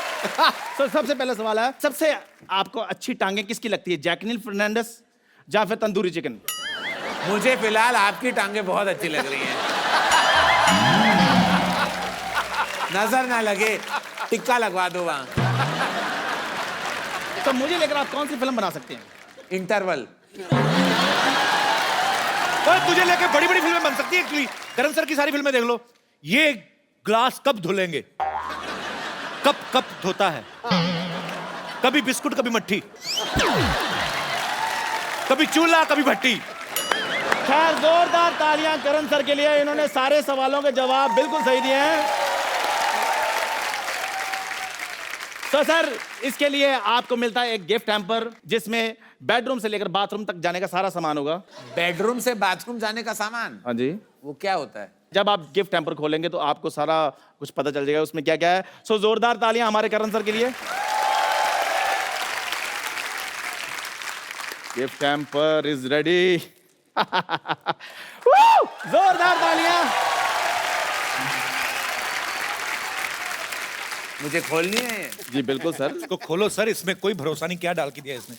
तो सबसे पहला सवाल है, सबसे आपको अच्छी टांगे किसकी लगती है, जैकलिन फर्नांडिस या फिर तंदूरी चिकन? मुझे फिलहाल आपकी टांगें बहुत अच्छी लग रही हैं। नजर ना लगे, टिक्का लगवा दो वहां। तो मुझे लेकर आप कौन सी फिल्म बना सकते हैं? इंटरवल। ओए तुझे लेके बड़ी बड़ी फिल्में बन सकती है एक्चुअली। करण सर की सारी फिल्में देख लो। ये ग्लास कब धुलेंगे, कब धोता है, कभी बिस्कुट कभी मट्ठी, कभी चूल्हा कभी भट्टी। खैर जोरदार तालियां करण सर के लिए, इन्होंने सारे सवालों के जवाब बिल्कुल सही दिए हैं। तो सर इसके लिए आपको मिलता है एक गिफ्ट हैम्पर, जिसमें बेडरूम से लेकर बाथरूम तक जाने का सारा सामान होगा। बेडरूम से बाथरूम जाने का सामान? हाँ जी। वो क्या होता है? जब आप गिफ्ट हैम्पर खोलेंगे तो आपको सारा कुछ पता चल जाएगा उसमें क्या क्या है। सो जोरदार तालियां हमारे करण सर के लिए। Gift hamper is ready. जोरदार तालियां। मुझे खोलनी है ये? जी बिल्कुल सर। इसको खोलो सर, इसमें कोई भरोसा नहीं, क्या डाल के दिया इसने।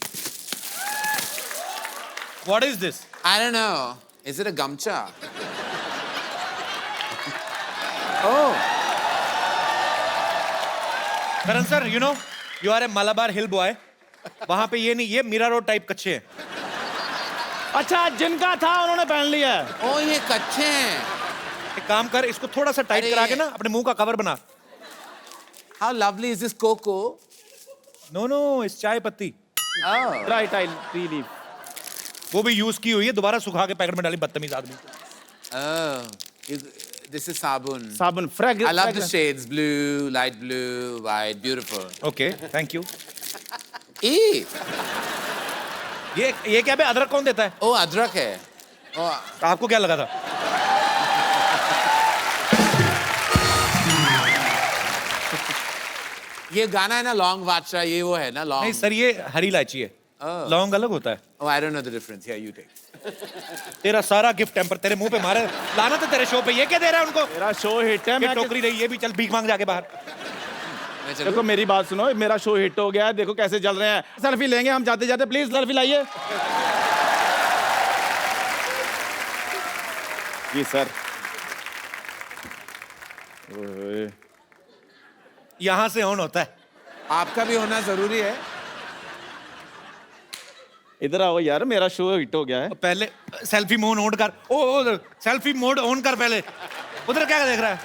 What is this? I don't know. Is it a gamcha? Oh. Karan sir, you know, you are a Malabar hill boy. वहां पे ये नहीं, ये मीरा रोड टाइप कच्चे हैं। अच्छा जिनका था उन्होंने पहन लिया है। ओ ये कच्चे हैं। एक काम कर, इसको थोड़ा सा टाइट करा के ना अपने मुंह का कवर बना। How lovely is this cocoa? No no, इस चाय पत्ती। Oh. Right I leave. वो भी यूज की हुई है, दोबारा सुखा के पैकेट में डाली, बदतमीज आदमी। Oh. This is sabun. साबुन fragrance. I love the shades: blue, light blue, white, beautiful. Okay, thank you. E. ये क्या बे, अदरक कौन देता है? ओ अदरक है। ओ आपको क्या लगा था? ये गाना है ना लौंग बादशाह, ये वो है ना लौंग? नहीं सर, ये हरी इलायची है। लौंग अलग होता है। Oh, I don't know the difference. Here, you take. तेरा सारा गिफ्ट टेम्पर तेरे मुंह पे मारे, लाना तो तेरे शो पे। ये क्या दे रहा है उनको? मेरा शो हिट है। ये मैं टोकरी रही, ये भी चल भीख मांग जाके बाहर। मैं चलूं? देखो मेरी बात सुनो, मेरा शो हिट हो गया है, देखो कैसे चल रहे हैं। सेल्फी लेंगे हम जाते जाते, प्लीज सेल्फी लाइए। जी सर। ओए। यहां से ऑन होता है। आपका भी होना जरूरी है। इधर आओ यार, मेरा शो हिट हो गया है। पहले सेल्फी मोड ऑन कर। ओ सेल्फी मोड ऑन कर पहले। उधर क्या देख रहा है?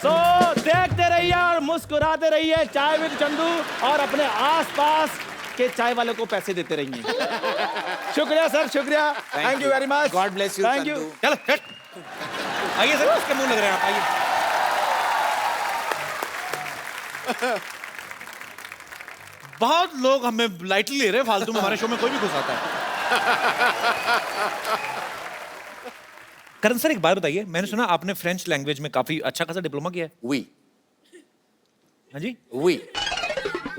सो देखते रहिए और मुस्कुराते रहिए चाय विद चंदू, और अपने आसपास के चाय वालों को पैसे देते रहिए। शुक्रिया सर, शुक्रिया। Thank you very much. God bless you, thank you. Chandu. चलो हट। आइए सर, इसके मुंह लग रहे हैं आप, आइए। बहुत लोग हमें लाइटली ले रहे हैं, फालतू में हमारे शो में कोई भी घुस आता है। करण सर एक बात बताइए, मैंने सुना आपने फ्रेंच लैंग्वेज में काफी अच्छा खासा डिप्लोमा किया है। Oui. हाँ जी। Oui.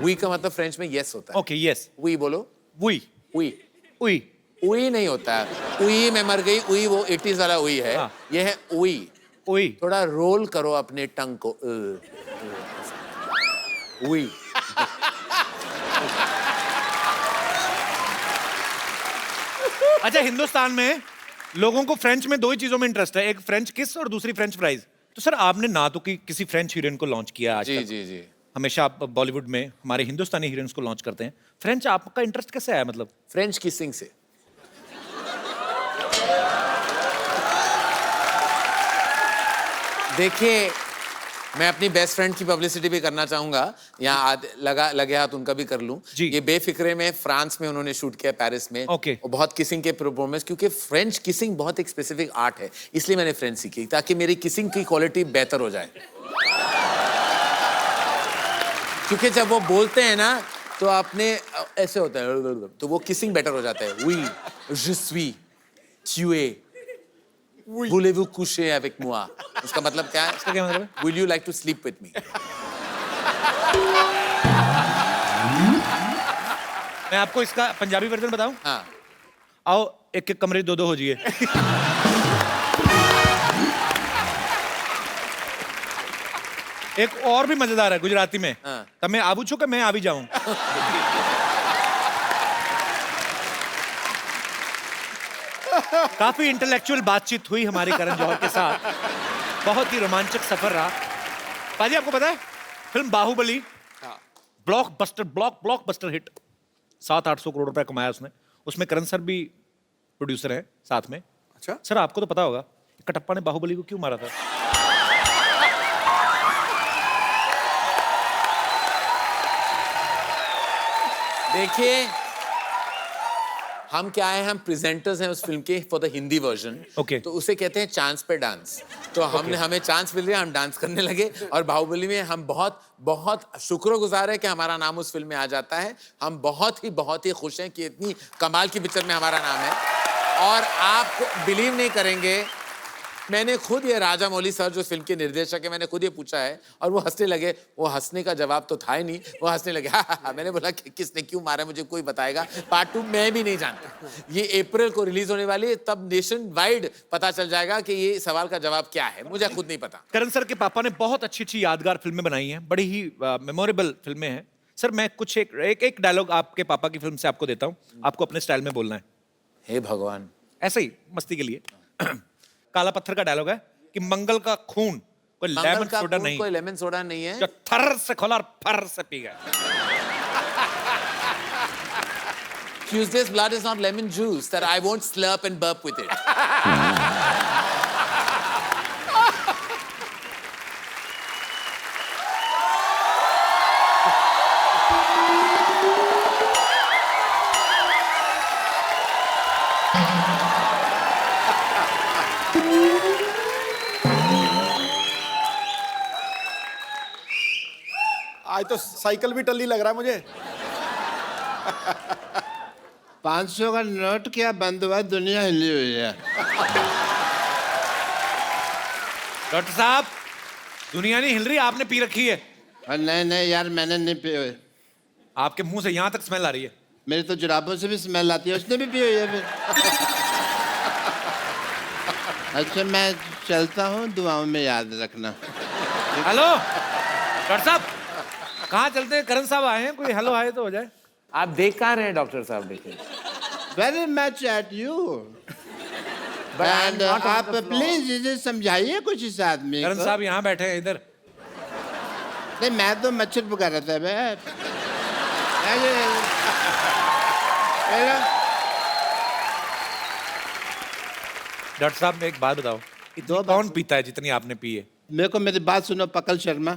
Oui का मतलब फ्रेंच में yes होता है। Okay, yes. Oui बोलो। वी Oui. वी उई नहीं होता है। उई में मर गई, उई वो 80s वाला उई है। हाँ। ये है उई। ओई। थोड़ा रोल करो अपने टंग को। उई। अच्छा, हिंदुस्तान में लोगों को फ्रेंच में दो ही चीजों में इंटरेस्ट है, एक फ्रेंच किस और दूसरी फ्रेंच फ्राइज। तो सर आपने ना तो किसी फ्रेंच हीरोइन को लॉन्च किया आज जी तक। जी जी। हमेशा आप बॉलीवुड में हमारे हिंदुस्तानी हीरोइंस को लॉन्च करते हैं। फ्रेंच आपका इंटरेस्ट कैसे आया मतलब? फ्रेंच किसिंग से। देखिए, मैं अपनी बेस्ट फ्रेंड की पब्लिसिटी भी करना चाहूंगा। यहाँ लगे हाथ उनका भी कर लूं। जी। ये बेफिक्रे में फ्रांस में उन्होंने शूट किया, पेरिस में। ओके। और बहुत किसिंग के परफॉर्मेंस, क्योंकि फ्रेंच किसिंग बहुत एक स्पेसिफिक आर्ट है, इसलिए मैंने फ्रेंच सीखी ताकि मेरी किसिंग की क्वालिटी बेहतर हो जाए। क्योंकि जब वो बोलते हैं ना तो आपने ऐसे होता है, तो वो किसिंग बेटर हो जाता है। Oui, je suis, tu es, voulez-vous coucher avec moi? इसका मतलब क्या है? इसका क्या मतलब है? Will you like to sleep with me? मैं आपको इसका पंजाबी वर्जन बताऊं? हाँ। आओ एक एक कमरे दो हो जाइए। एक और भी मजेदार है गुजराती में। हाँ। तब मैं आबू छू के मैं आ भी जाऊं। काफी इंटेलेक्चुअल बातचीत हुई हमारी करण जौहर के साथ। बहुत ही रोमांचक सफर रहा। पाजी आपको पता है फिल्म बाहुबली ब्लॉकबस्टर हिट, 700-800 करोड़ रुपए कमाया उसने। उसमें करण सर भी प्रोड्यूसर हैं साथ में। अच्छा। सर आपको तो पता होगा कटप्पा ने बाहुबली को क्यों मारा था? देखिए, हम क्या है, हम प्रेजेंटर्स हैं उस फिल्म के for the Hindi version. Okay. तो उसे कहते हैं चांस पे डांस। तो हमें चांस मिल गया, हम डांस करने लगे। और बाहुबली में हम बहुत बहुत शुक्रगुजार है कि हमारा नाम उस फिल्म में आ जाता है। हम बहुत ही खुश हैं कि इतनी कमाल की पिक्चर में हमारा नाम है। और आप बिलीव नहीं करेंगे, मैंने खुद ये राजा मौली सर जो फिल्म के निर्देशक है, मैंने खुद ये पूछा है और वो हंसने लगे। वो हंसने का जवाब तो था ही नहीं, वो हंसने लगे। हा। मैंने बोला कि किसने क्यों मारा मुझे कोई बताएगा। पार्ट 2 मैं भी नहीं जानता। ये अप्रैल को रिलीज होने वाली है, तब नेशन वाइड पता चल जाएगा कि ये सवाल का जवाब क्या है। मुझे खुद नहीं पता। करण सर के पापा ने बहुत अच्छी यादगार फिल्में बनाई हैं, बड़ी ही मेमोरेबल फिल्में हैं। सर मैं कुछ एक डायलॉग आपके पापा की फिल्म से आपको देता हूँ, आपको अपने स्टाइल में बोलना है। हे भगवान। ऐसे ही मस्ती के लिए। काला पत्थर का डायलॉग है कि मंगल का खून कोई लेमन सोडा नहीं, कोई लेमन सोडा नहीं है जो थर से खोला और फर से पी गया। Tuesday's blood is not lemon juice that I won't slurp and burp with it. आज तो साइकिल भी टल्ली लग रहा है मुझे। 500 का नोट क्या बंद हुआ, दुनिया हिली हुई है। डॉक्टर साहब, दुनिया नहीं हिल रही, आपने पी रखी है। नहीं यार, मैंने नहीं पी हुई। आपके मुंह से यहां तक स्मेल आ रही है। मेरी तो जुराबों से भी स्मेल आती है, उसने भी पी हुई है फिर। अच्छा मैं चलता हूँ, दुआओं में याद रखना। हेलो डॉक्टर साहब, कहाँ चलते हैं? करण साहब आए हैं, कोई हेलो आए तो हो जाए। आप देख कहाँ रहे हैं डॉक्टर साहब? देखिए। Very much at you. आप प्लीज इसे समझाइए कुछ इस आदमी करण को। साहब यहाँ बैठे हैं इधर। नहीं मैं तो मच्छर पका रहा था बे। डॉक्टर साहब ने एक बात बताओ, दो कौन पीता है जितनी आपने पी है? मेरे को मेरी बात सुनो पकल शर्मा।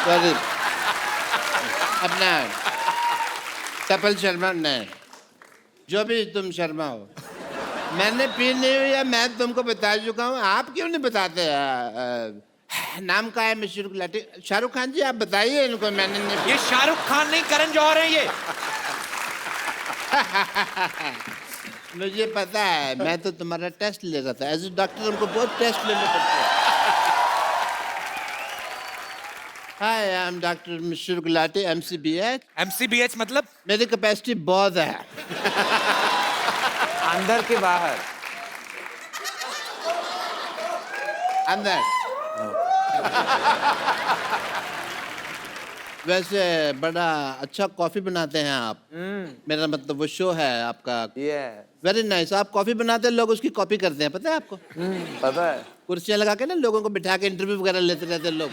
सॉरी, अपना कपिल शर्मा नहीं, जो भी तुम शर्मा हो। मैंने पी नहीं हुई है, मैं तुमको बता चुका हूँ। आप क्यों नहीं बताते? नाम का है मिश्र गुलाटी। शाहरुख खान जी आप बताइए इनको। मैंने नहीं। ये शाहरुख खान नहीं, करण जौहर है ये। मुझे पता है, मैं तो तुम्हारा टेस्ट ले रहा था। एज ए डॉक्टर उनको बहुत टेस्ट लेने पड़ते हैं। Hi, I am doctor Mishra Gulati, MCBH। MCBH मतलब? मेरी कैपेसिटी बहुत है। अंदर के बाहर। अंदर। वैसे बड़ा अच्छा कॉफी बनाते हैं आप। मेरा मतलब वो शो है आपका। Very nice. आप कॉफी बनाते हैं, लोग उसकी कॉपी करते हैं, पता है आपको? पता है। कुर्सियां लगा के ना लोगों को बिठा के इंटरव्यू वगैरह लेते रहते हैं लोग।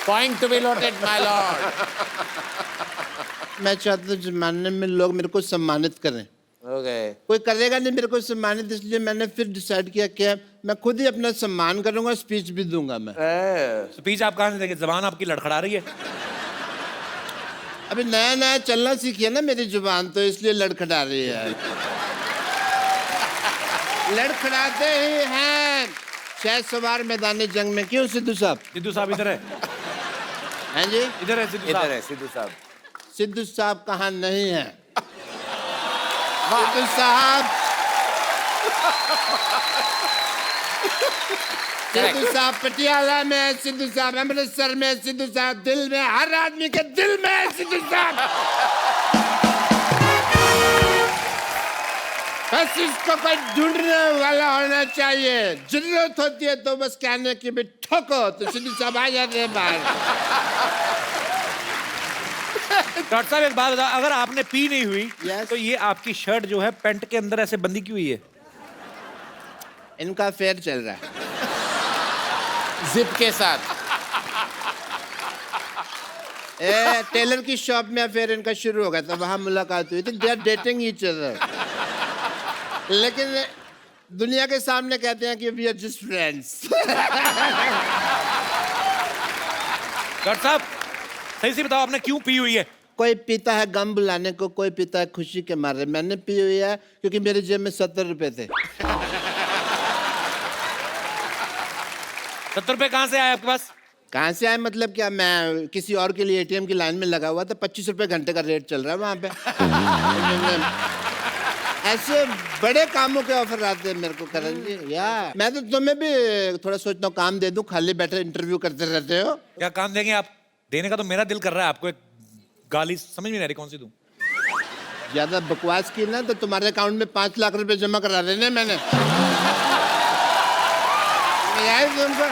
Point to be noted my Lord. मैं चाहता हूँ जमाने में लोग मेरे को सम्मानित करें। ओके। कोई करेगा नहीं मेरे को सम्मानित, इसलिए मैंने फिर डिसाइड किया कि मैं खुद ही अपना सम्मान करूंगा, स्पीच भी दूंगा मैं। स्पीच आप कहाँ से देंगे? जबान आपकी लड़खड़ा रही है। अभी नया नया चलना सीखी है ना मेरी जुबान, तो इसलिए लड़खड़ा रही है। लड़खड़ाते ही हैं शायद सवार मैदान जंग में। क्यों सिद्धू साहब? सिद्धू साहब इधर है। हैं जी? इधर है सिद्धू इधर साहब। है सिद्धू साहब। सिद्धू साहब कहाँ नहीं है? सिद्धू साहब, सिद्धू साहब पटियाला में है, सिद्धू साहब अमृतसर में, सिद्धू साहब दिल में, हर आदमी के दिल में है सिद्धू साहब। बस इसको कोई ढूंढने वाला होना चाहिए। जरूरत होती है तो बस कहने की भी ठोको तो सिद्धू साहब आ जाते हैं बाहर। डॉक्टर साहब एक बात बताओ, अगर आपने पी नहीं हुई Yes. तो ये आपकी शर्ट जो है पैंट के अंदर ऐसे बंदी क्यों हुई है? इनका फेयर चल रहा है जिप के साथ। टेलर की शॉप में फिर इनका शुरू हो गया था, वहां मुलाकात हुई थी। They are dating each other, लेकिन दुनिया के सामने कहते हैं कि we are just friends. Doctor साहब सही से बताओ, आपने क्यों पी हुई है? कोई पीता है गम बुलाने को, कोई पीता है खुशी के मारे। मैंने पी हुई है क्योंकि मेरे जेब में 70 रुपए थे। 70 रुपए कहाँ से आए आपके पास? कहाँ से आए मतलब क्या? मैं किसी और के लिए एटीएम की लाइन में लगा हुआ था, 25 रुपए घंटे का रेट चल रहा है वहाँ पे। ऐसे बड़े कामों के ऑफर आते हैं मेरे को करण जी। या मैं तो तुम्हें भी थोड़ा सोचता हूँ काम दे दूं, खाली बैठे इंटरव्यू करते रहते हो। क्या काम देंगे आप? देने का तो मेरा दिल कर रहा है आपको। एक गाली समझ में नहीं आ रही, कौन सी दूं? ज्यादा बकवास की ना तो तुम्हारे अकाउंट में 5 लाख रुपए जमा करा देने मैंने। तुमको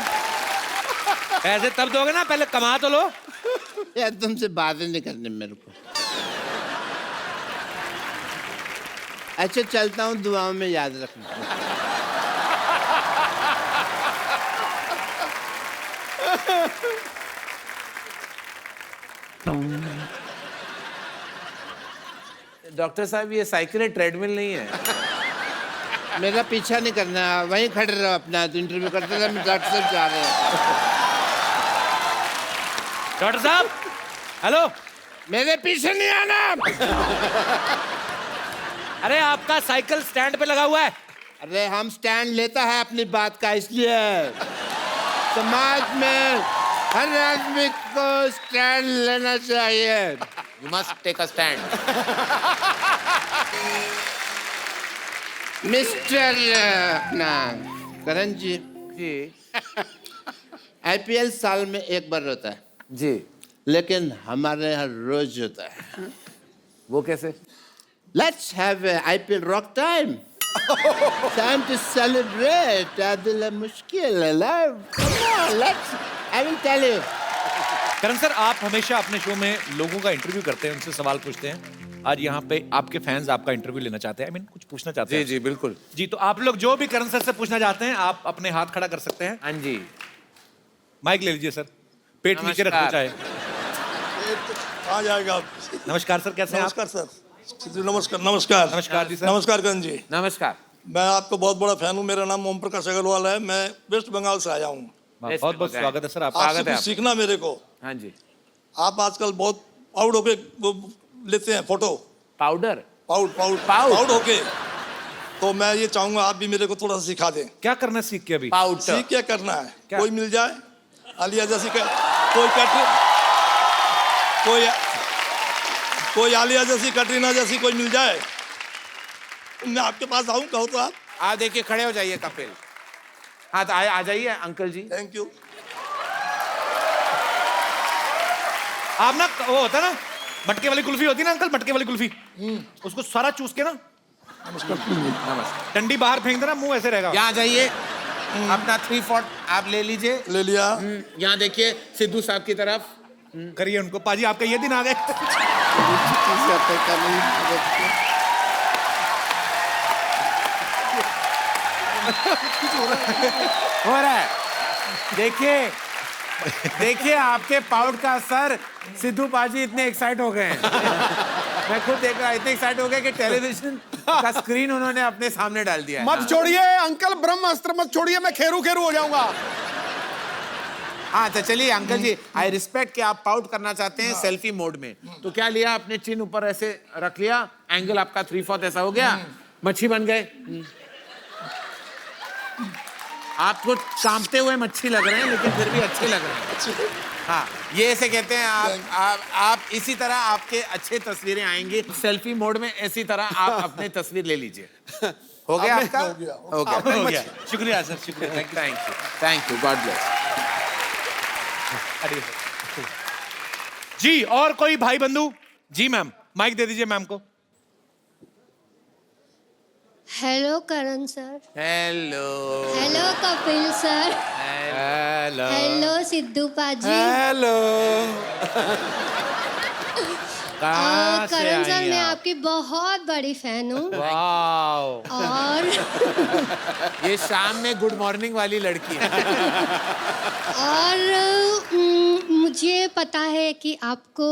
ऐसे तब दोगे ना, पहले कमा तो लो। यार तुमसे बातें नहीं करनी मेरे को। अच्छा चलता हूँ, दुआओं में याद रखना। डॉक्टर साहब ये साइकिल है, ट्रेडमिल नहीं है। मेरा पीछा नहीं करना, वहीं खड़े रहो अपना, इंटरव्यू करते रहो। डॉक्टर साहब जा रहे हैं। डॉक्टर साहब हेलो, मेरे पीछे नहीं आना। अरे आपका साइकिल स्टैंड पे लगा हुआ है। अरे हम स्टैंड लेता है अपनी बात का, इसलिए समाज में हर आदमी को स्टैंड लेना चाहिए। You must take a stand. Mister अपना करण जी, आईपीएल साल में एक बार होता है जी, लेकिन हमारे यहाँ रोज होता है। वो कैसे? Let's have a IPL rock time. Time to celebrate. दिल है मुश्किल है love. Come on, let's. I will tell you. Karan sir, आप हमेशा अपने शो में लोगों का इंटरव्यू करते हैं, उनसे सवाल पूछते हैं। आज यहाँ पे आपके फैंस आपका इंटरव्यू लेना चाहते हैं, कुछ पूछना चाहते हैं। जी बिल्कुल जी, तो आप लोग जो भी करण सर से पूछना चाहते हैं, आप अपने हाथ खड़ा कर सकते हैं। हाँ जी। माइक ले लीजिए सर, पेट नीचे रखना चाहे। आ जाएगा। नमस्कार सर, कैसे हैं आप? नमस्कार सर। नमस्कार नमस्कार नमस्कार जी सर। नमस्कार करण जी। नमस्कार। मैं आपका बहुत बड़ा फैन हूँ। मेरा नाम ओम प्रकाश अग्रवाल है। मैं वेस्ट बंगाल से आया हूँ। बहुत बहुत स्वागत है सर आपका। आपसे कुछ सीखना मेरे को। हाँ जी। आप आजकल बहुत पाउड होके वो लेते हैं फोटो। पाउडर? पाउड होके। तो मैं ये चाहूंगा आप भी मेरे को थोड़ा सा सिखा दें। क्या करना है सीख के? अभी पाउडर सीख क्या करना है? क्या? कोई मिल जाए आलिया जैसी कोई आलिया जैसी, कटरीना जैसी कोई मिल जाए, मैं आपके पास आऊं, कहो तो आप देखिए, खड़े हो जाइए कपिल। हाँ तो आ जाइए अंकल जी। Thank you. आप ना, वो होता है ना मटके वाली कुल्फी होती है ना अंकल, मटके वाली कुल्फी, उसको सारा चूस के ना नमस्कार। डंडी बाहर फेंक देना, मुंह ऐसे रहेगा। यहाँ जाइए, अपना 3/4 आप ले लीजिए। ले लिया। यहाँ देखिए सिद्धू साहब की तरफ। करिए उनको। पाजी आपका ये दिन आ गए। हो रहा है। देखिए देखिए आपके पाउट का असर। सिद्धू पाजी इतने एक्साइट हो गए हैं। मैं खुद देख रहा, इतने एक्साइट हो गए कि टेलीविजन का स्क्रीन उन्होंने अपने सामने डाल दिया है। मत छोड़िए अंकल, ब्रह्मास्त्र मत छोड़िए, मैं खेरू खेरू हो जाऊंगा। हाँ तो चलिए अंकल जी, आई रिस्पेक्ट कि आप पाउट करना चाहते हैं सेल्फी मोड में। तो क्या लिया आपने, चिन ऊपर ऐसे रख लिया, एंगल आपका 3/4 ऐसा हो गया, मच्छी बन गए। आपको कांपते हुए मच्छी लग रहे हैं लेकिन फिर भी अच्छे लग रहे हैं। हाँ ये ऐसे कहते हैं आप इसी तरह आपके अच्छे तस्वीरें आएंगी सेल्फी मोड में। इसी तरह आप अपनी तस्वीर ले लीजिए। हो गया आपका? हो गया। शुक्रिया सर, शुक्रिया। Thank you, God bless. जी और कोई भाई बंधु? जी मैम, माइक दे दीजिए मैम को। Hello Karan sir. Hello. Hello Kapil sir. Hello. Hello Sidhu paaji. Hello. Karan sir मैं आपकी बहुत बड़ी फैन हूँ। और ये शाम में गुड मॉर्निंग वाली लड़की है। और मुझे पता है कि आपको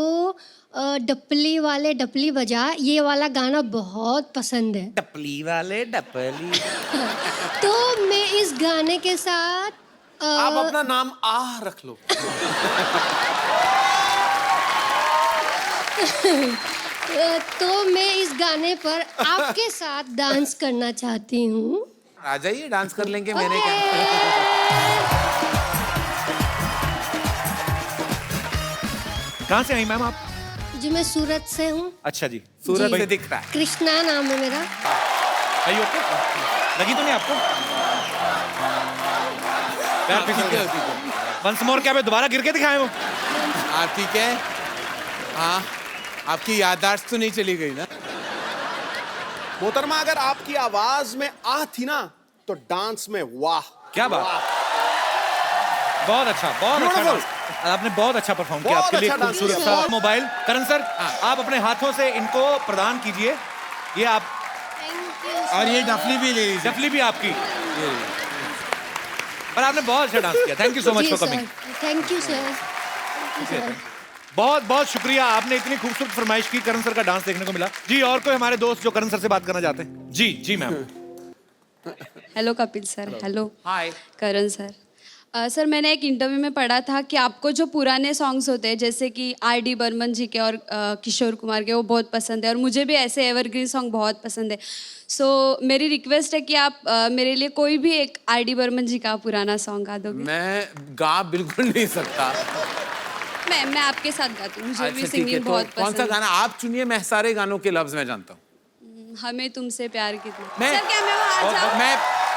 डपली वाले डपली बजा ये वाला गाना बहुत पसंद है। डपली वाले डपली। तो मैं इस गाने के साथ आप अपना नाम आह रख लो। तो मैं इस गाने पर आपके साथ डांस करना चाहती हूँ। आ जाइए, डांस कर लेंगे। मैंने क्या, कहाँ से आई मैम आप? जी मैं सूरत से हूँ। अच्छा जी, सूरत से दिख रहा है। कृष्णा नाम है मेरा। आई ओके? लगी तो नहीं आपको? पैर फिसल गया। वंस मोर, क्या मैं दोबारा गिर के दिखाए वो? हाँ ठीक है। हाँ आपकी याददाश्त तो नहीं चली गई ना? मोहतरमा अगर आपकी आवाज में आह थी ना तो डांस में वाह। क्या बात, बहुत अच्छा, बहुत अच्छा डांस। आपने बहुत अच्छा परफॉर्म किया। आपके लिए खूबसूरत सा मोबाइल। करण सर आप अपने हाथों से इनको प्रदान कीजिए। ये आप, और ये डफली भी ले लीजिए। डफली भी आपकी। और आपने बहुत अच्छा डांस किया। Thank you so much for coming. Thank you sir. बहुत बहुत शुक्रिया, आपने इतनी खूबसूरत फरमाइश की। करण सर का डांस देखने को मिला। जी और कोई हमारे दोस्त जो करण सर से बात करना चाहते हैं? जी जी ma'am. Hello Kapil sir. Hello. Hi Karan sir. Sir मैंने एक इंटरव्यू में पढ़ा था कि आपको जो पुराने सॉन्ग्स होते हैं जैसे कि R.D. बर्मन जी के और किशोर कुमार के, वो बहुत पसंद है और मुझे भी ऐसे एवरग्रीन सॉन्ग बहुत पसंद है। सो मेरी रिक्वेस्ट है कि आप मेरे लिए कोई भी एक R.D. बर्मन जी का पुराना सॉन्ग गा दोगे। मैं गा बिल्कुल नहीं सकता। मैं आपके साथ गाती हूँ, मुझे भी ठीक है, सिंगिंग तो बहुत कौन सा पसंद गाना आप चुनिए, मैं सारे गानों के लफ्ज में जानता हूँ। है। हमें तुमसे प्यार कितना। मैं- सर क्या मैं वहाँ जाऊँ? मैं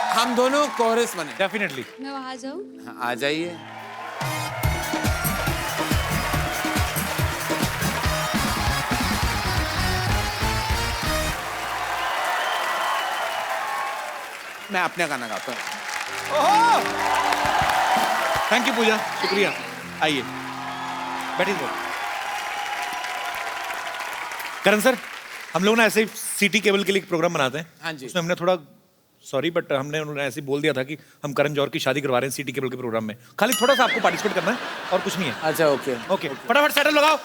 हम दोनों कोरस बने। डेफिनेटली। मैं वहाँ जाऊँ? आ जाइए। मैं अपने गाना गाता हूँ। थैंक यू पूजा, शुक्रिया। आइए बैठिए। करण सर हम लोग ना ऐसे ही सिटी केबल के लिए एक प्रोग्राम बनाते हैं। हाँ जी। उसमें हमने थोड़ा सॉरी बट हमने उन्होंने ऐसे ही बोल दिया था कि हम करण जौहर की शादी करवा रहे हैं सिटी केबल के प्रोग्राम में। खाली थोड़ा सा आपको पार्टिसिपेट करना है और कुछ नहीं है। अच्छा ओके ओके फटाफट सेटल लगाओ।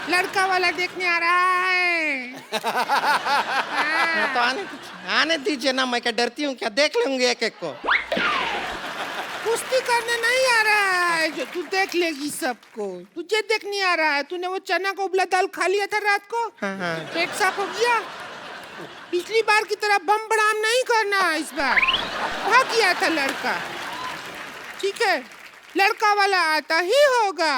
लड़का वाला देखने आ रहा है। तो आने दीजिए ना, मैं क्या डरती हूँ क्या? देख लेंगे एक एक को। कुश्ती करने नहीं आ रहा है जो तू देख लेगी सबको। तुझे देखने आ रहा है। तूने वो चना का उबला दाल खा लिया था रात को, पेट साफ हो गया। पिछली बार की तरह बम बड़ाम नहीं करना इस बार। भाग गया था लड़का, ठीक है? लड़का वाला आता ही होगा।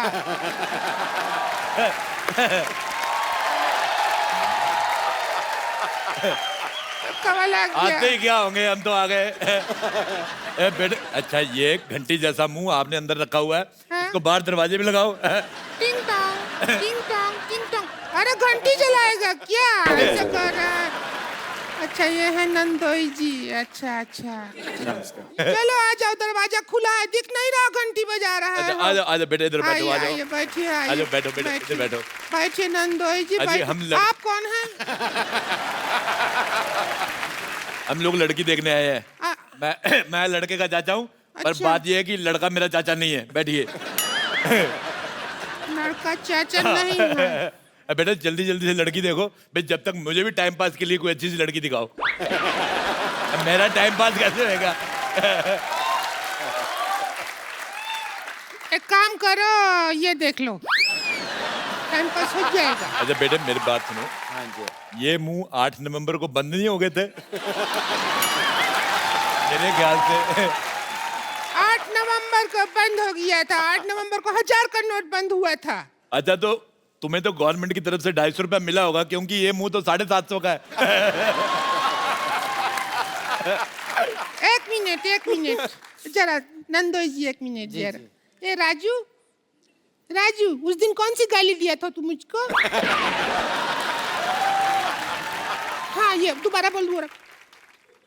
लड़का वाला आ गया। आते ही क्या होंगे, हम तो आ गए। ए बेटे, अच्छा ये घंटी जैसा मुंह आपने अंदर रखा हुआ है, इसको बाहर दरवाजे में लगाओ। टिंग टोंग, टिंग टोंग, टिंग टोंग। अरे घंटी जलाएगा क्या? ऐसा कर रहा है। अच्छा ये है नंदोई जी। अच्छा अच्छा। चलो आ जाओ, दरवाजा खुला है, दिख नहीं रहा घंटी बजा रहा है। अच्छा, आ जाओ बेटे, इधर बैठो, आ जाओ। आइए बैठिए, आ जाओ, बैठो बेटे, इधर बैठो। बैठिए नंदोई जी, अजी, बैठिए। आप कौन हैं? हम लोग लड़की देखने आए हैं। मैं लड़के का चाचा हूँ, पर अच्छा। बात ये है कि लड़का मेरा चाचा नहीं है। बैठिए। लड़का चाचा नहीं है। बेटा जल्दी जल्दी से लड़की देखो भाई, जब तक मुझे भी टाइम पास के लिए कोई अच्छी सी लड़की दिखाओ। अब मेरा टाइम पास कैसे होगा? एक काम करो, ये देख लो, टाइम पास हो जाएगा। अच्छा बेटे मेरी बात सुनो। हाँ जी। ये मुंह 8 नवंबर को बंद नहीं हो गए थे? मेरे ख्याल से 8 नवंबर को बंद हो गया था। 8 नवंबर को 1000 का नोट बंद हुआ था। अच्छा तो तुम्हें तो गवर्नमेंट की तरफ से 250 रुपया मिला होगा, क्योंकि ये मुंह तो 750 का है। एक मिनट जरा नंदोई जी, एक मिनट जरा। ये राजू, राजू उस दिन कौन सी गाली दिया था तू मुझको? हाँ ये दोबारा बोल दो।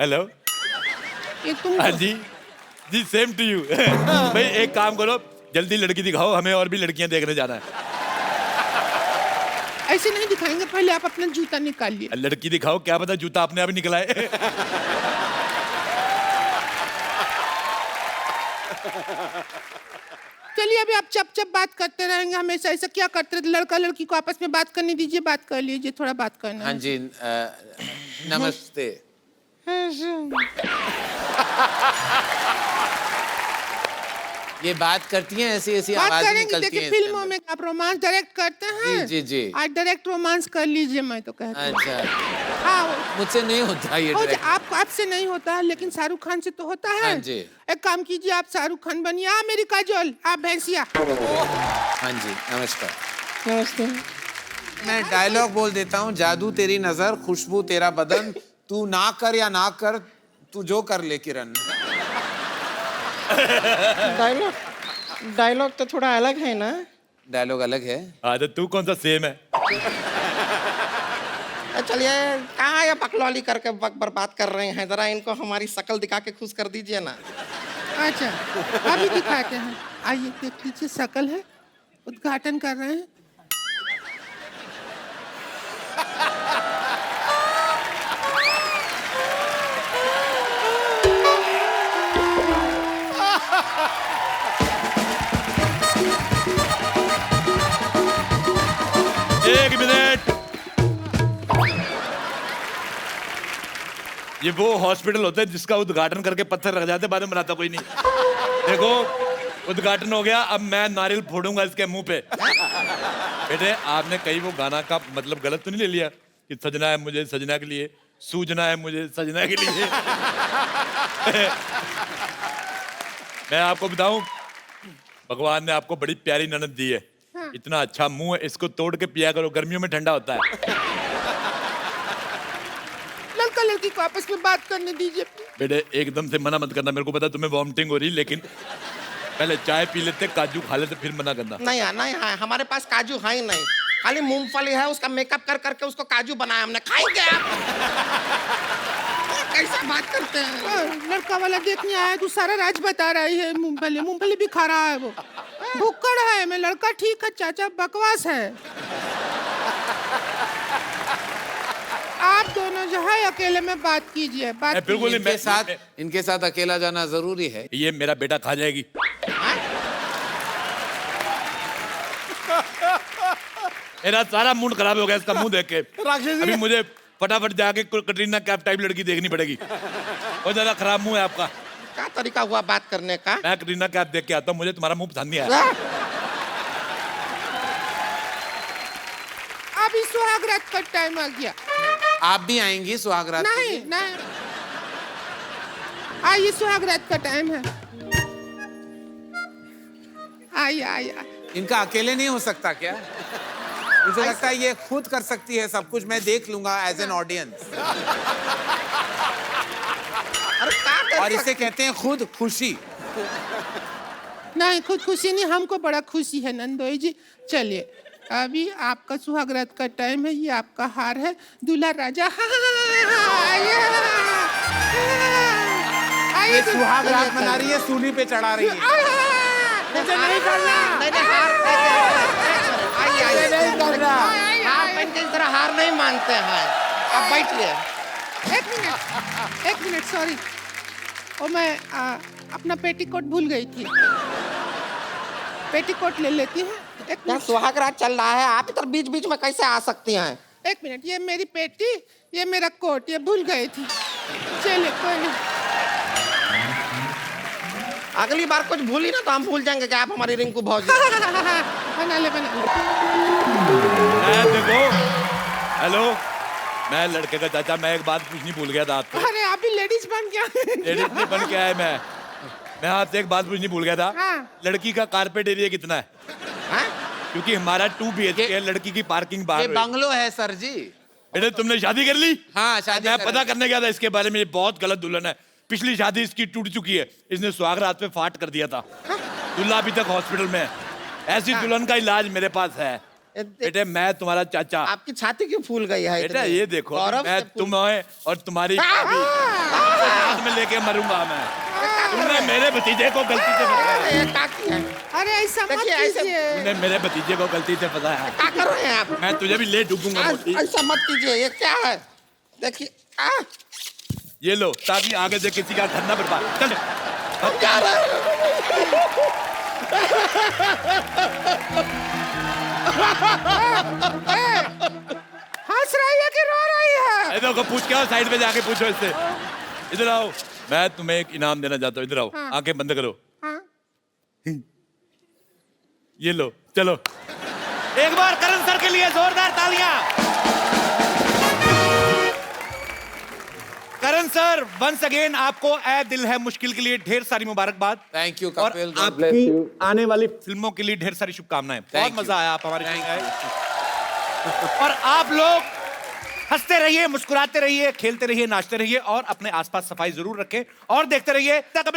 हेलो, ये तुम? हाँ जी जी, सेम टू यू। भाई एक काम करो, जल्दी लड़की दिखाओ, हमें और भी लड़कियां देखने जाना है। ऐसे नहीं दिखाएंगे, पहले आप अपना जूता निकालिए। लड़की दिखाओ, क्या पता जूता अपने आप ही निकला है। चलिए अभी आप चप चप बात करते रहेंगे हमेशा, ऐसा क्या करते रहते? लड़का लड़की को आपस में बात करने दीजिए, बात कर लीजिए, थोड़ा बात करना। हाँ जी नमस्ते। ये बात करती हैं, ऐसी ऐसी बात आवाजें करेंगे। निकलती देखिए हैं फिल्मों में आप रोमांस डायरेक्ट करते हैं। जी, जी, जी। आज डायरेक्ट रोमांस कर लीजिए, मैं तो कहती हूँ। अच्छा, हाँ मुझसे नहीं होता ये direct। आपसे नहीं होता है, लेकिन शाहरुख खान से तो होता है। हाँ जी। एक काम कीजिए, आप शाहरुख खान बनिए, आप मेरी काजोल, आप भैंसिया। हाँ जी, नमस्कार। नमस्ते। मैं डायलॉग बोल देता हूँ। जादू तेरी नजर, खुशबू तेरा बदन, तू ना कर या ना कर, तू जो कर ले किरण। डायलॉग तो थोड़ा अलग है ना? डायलॉग अलग है। तो तू कौन सा सेम है? चलिए, कहाँ ये बकलौली करके वक्त बर्बाद कर रहे हैं? जरा इनको हमारी शक्ल दिखा के खुश कर दीजिए ना। अच्छा अभी दिखाते हैं, आइए देख लीजिए, शक्ल है, उद्घाटन कर रहे हैं। एक मिनट, ये वो हॉस्पिटल होता है जिसका उद्घाटन करके पत्थर रख जाते, बाद में बनाता कोई नहीं। देखो उद्घाटन हो गया, अब मैं नारियल फोड़ूंगा इसके मुंह पे। बेटे आपने कहीं वो गाना का मतलब गलत तो नहीं ले लिया कि सजना है मुझे सजना के लिए, सूजना है मुझे सजना के लिए? मैं आपको बताऊं, भगवान ने आपको बड़ी प्यारी ननद दी है। हाँ। इतना अच्छा मुंह है, इसको तोड़ के पिया करो, गर्मियों में ठंडा होता है। लड़का लड़की को आपस में बात करने दीजिए। बेटे एकदम से मना मत करना, मेरे को पता तुम्हें वॉमिटिंग हो रही, लेकिन पहले चाय पी लेते, काजू खा लेते, फिर मना करना। नहीं है, हमारे पास काजू है ही नहीं, खाली मूंगफली है, उसका मेकअप कर करके उसको काजू बनाया हमने। खाएंगे आप? कैसे बात करते हैं? लड़का वाला देखने आया, तू सारा राज बता रही है। मूंगफली भी खा रहा है वो, भुक्कड़ है। मैं लड़का ठीक है, चाचा बकवास है। आप दोनों जो है अकेले में बात कीजिए, बात बिल्कुल कीजिए। इनके साथ अकेला जाना जरूरी है। ये मेरा बेटा खा जाएगी। मेरा सारा मूड खराब हो गया इसका मुंह देख के। अभी मुझे फटाफट जाके कटरीना कैफ टाइप लड़की देखनी पड़ेगी। बहुत ज्यादा खराब मुंह है आपका। क्या तरीका हुआ बात करने का? मैं कटरीना कैफ देख के आता हूँ, मुझे तुम्हारा मुंह पसंद नहीं आया। अभी सुहागरात का टाइम आ गया। आप भी आएंगी सुहागरात? नहीं नहीं, आइए सुहागरात का टाइम है। आइए। इनका अकेले नहीं हो सकता क्या? मुझे लगता है ये खुद कर सकती है सब कुछ, मैं देख लूंगा एज एन ऑडियंस। अरे क्या कर और इसे कहते हैं खुद खुशी। नहीं खुदकुशी नहीं, हमको बड़ा खुशी है नंदोई जी। चलिए अभी आपका सुहागरात का टाइम है, ये आपका हार है, दूल्हा राजा। ये सुहाग रात मना रही है, सूली पे चढ़ा रही है। मुझे नहीं करना। नहीं हार आइए आइए नहीं करना। हार पहन के इस तरह हार नहीं मानते हैं। आप बैठिए। एक मिनट सॉरी, ओ मैं अपना पेटीकोट भूल गई थी। पेटीकोट ले लेती हूँ। एक क्या सुहाग रात चल रहा है, आप इधर बीच बीच में कैसे आ सकती हैं? एक मिनट, ये मेरी पेटी, ये मेरा कोट, ये भूल गई थी। चलिए कोई नहीं। अगली बार कुछ भूली ना तो हम भूल जाएंगे कि आप हमारी रिंकू भौजी। बना ले। देखो, हेलो, मैं लड़के का चाचा, मैं एक बात पूछनी भूल गया था आपको। अरे आप भी लेडीज बन गया। लेडीज नहीं बन के आया मैं आपसे एक बात पूछनी भूल गया था। हाँ। लड़की का कारपेट एरिया कितना है? क्योंकि हमारा 2 BHK है, लड़की की पार्किंग ये बाहर। बंगलो है सर जी। बेटे तुमने शादी कर ली? हाँ शादी मैं पता करने गया था इसके बारे में, ये बहुत गलत दुल्हन है। पिछली शादी इसकी टूट चुकी है, इसने सुहाग रात पे फाट कर दिया था। दूल्हा अभी तक हॉस्पिटल में है। ऐसी दुल्हन का इलाज मेरे पास है। बेटे मैं तुम्हारा चाचा। आपकी छाती क्यों फूल गई है? बेटा ये देखो, मैं तुम्हें और तुम्हारी में लेके मरूंगा मैं। तुमने मेरे भतीजे को गलती से फंसाया। अरे ऐसा मत कीजिए। तुमने मेरे भतीजे को गलती से फंसाया। क्या कर रहे हैं आप? मैं तुझे भी ले डूबूंगा। ऐसा मत कीजिए, ये क्या है? देखिए ये लो, ताकि आगे से किसी का घर ना बर्बाद। चल क्या हंस रही है कि रो रही है? देखो पूछ के आओ, साइड में जाके पूछो इससे। इधर आओ, मैं तुम्हें एक इनाम देना चाहता हूँ। इधर आओ, आंखें बंद करो। ये लो, चलो एक बार करण सर के लिए जोरदार तालियां। करण सर, वंस अगेन आपको ए दिल है मुश्किल के लिए ढेर सारी मुबारकबाद। थैंक यू और कपिल। आपकी आने वाली फिल्मों के लिए ढेर सारी शुभकामनाएं। बहुत मजा आया, आप हमारे साथ आए। और आप लोग हंसते रहिए, मुस्कुराते रहिए, खेलते रहिए, नाचते रहिए और अपने आसपास सफाई जरूर रखें और देखते रहिए।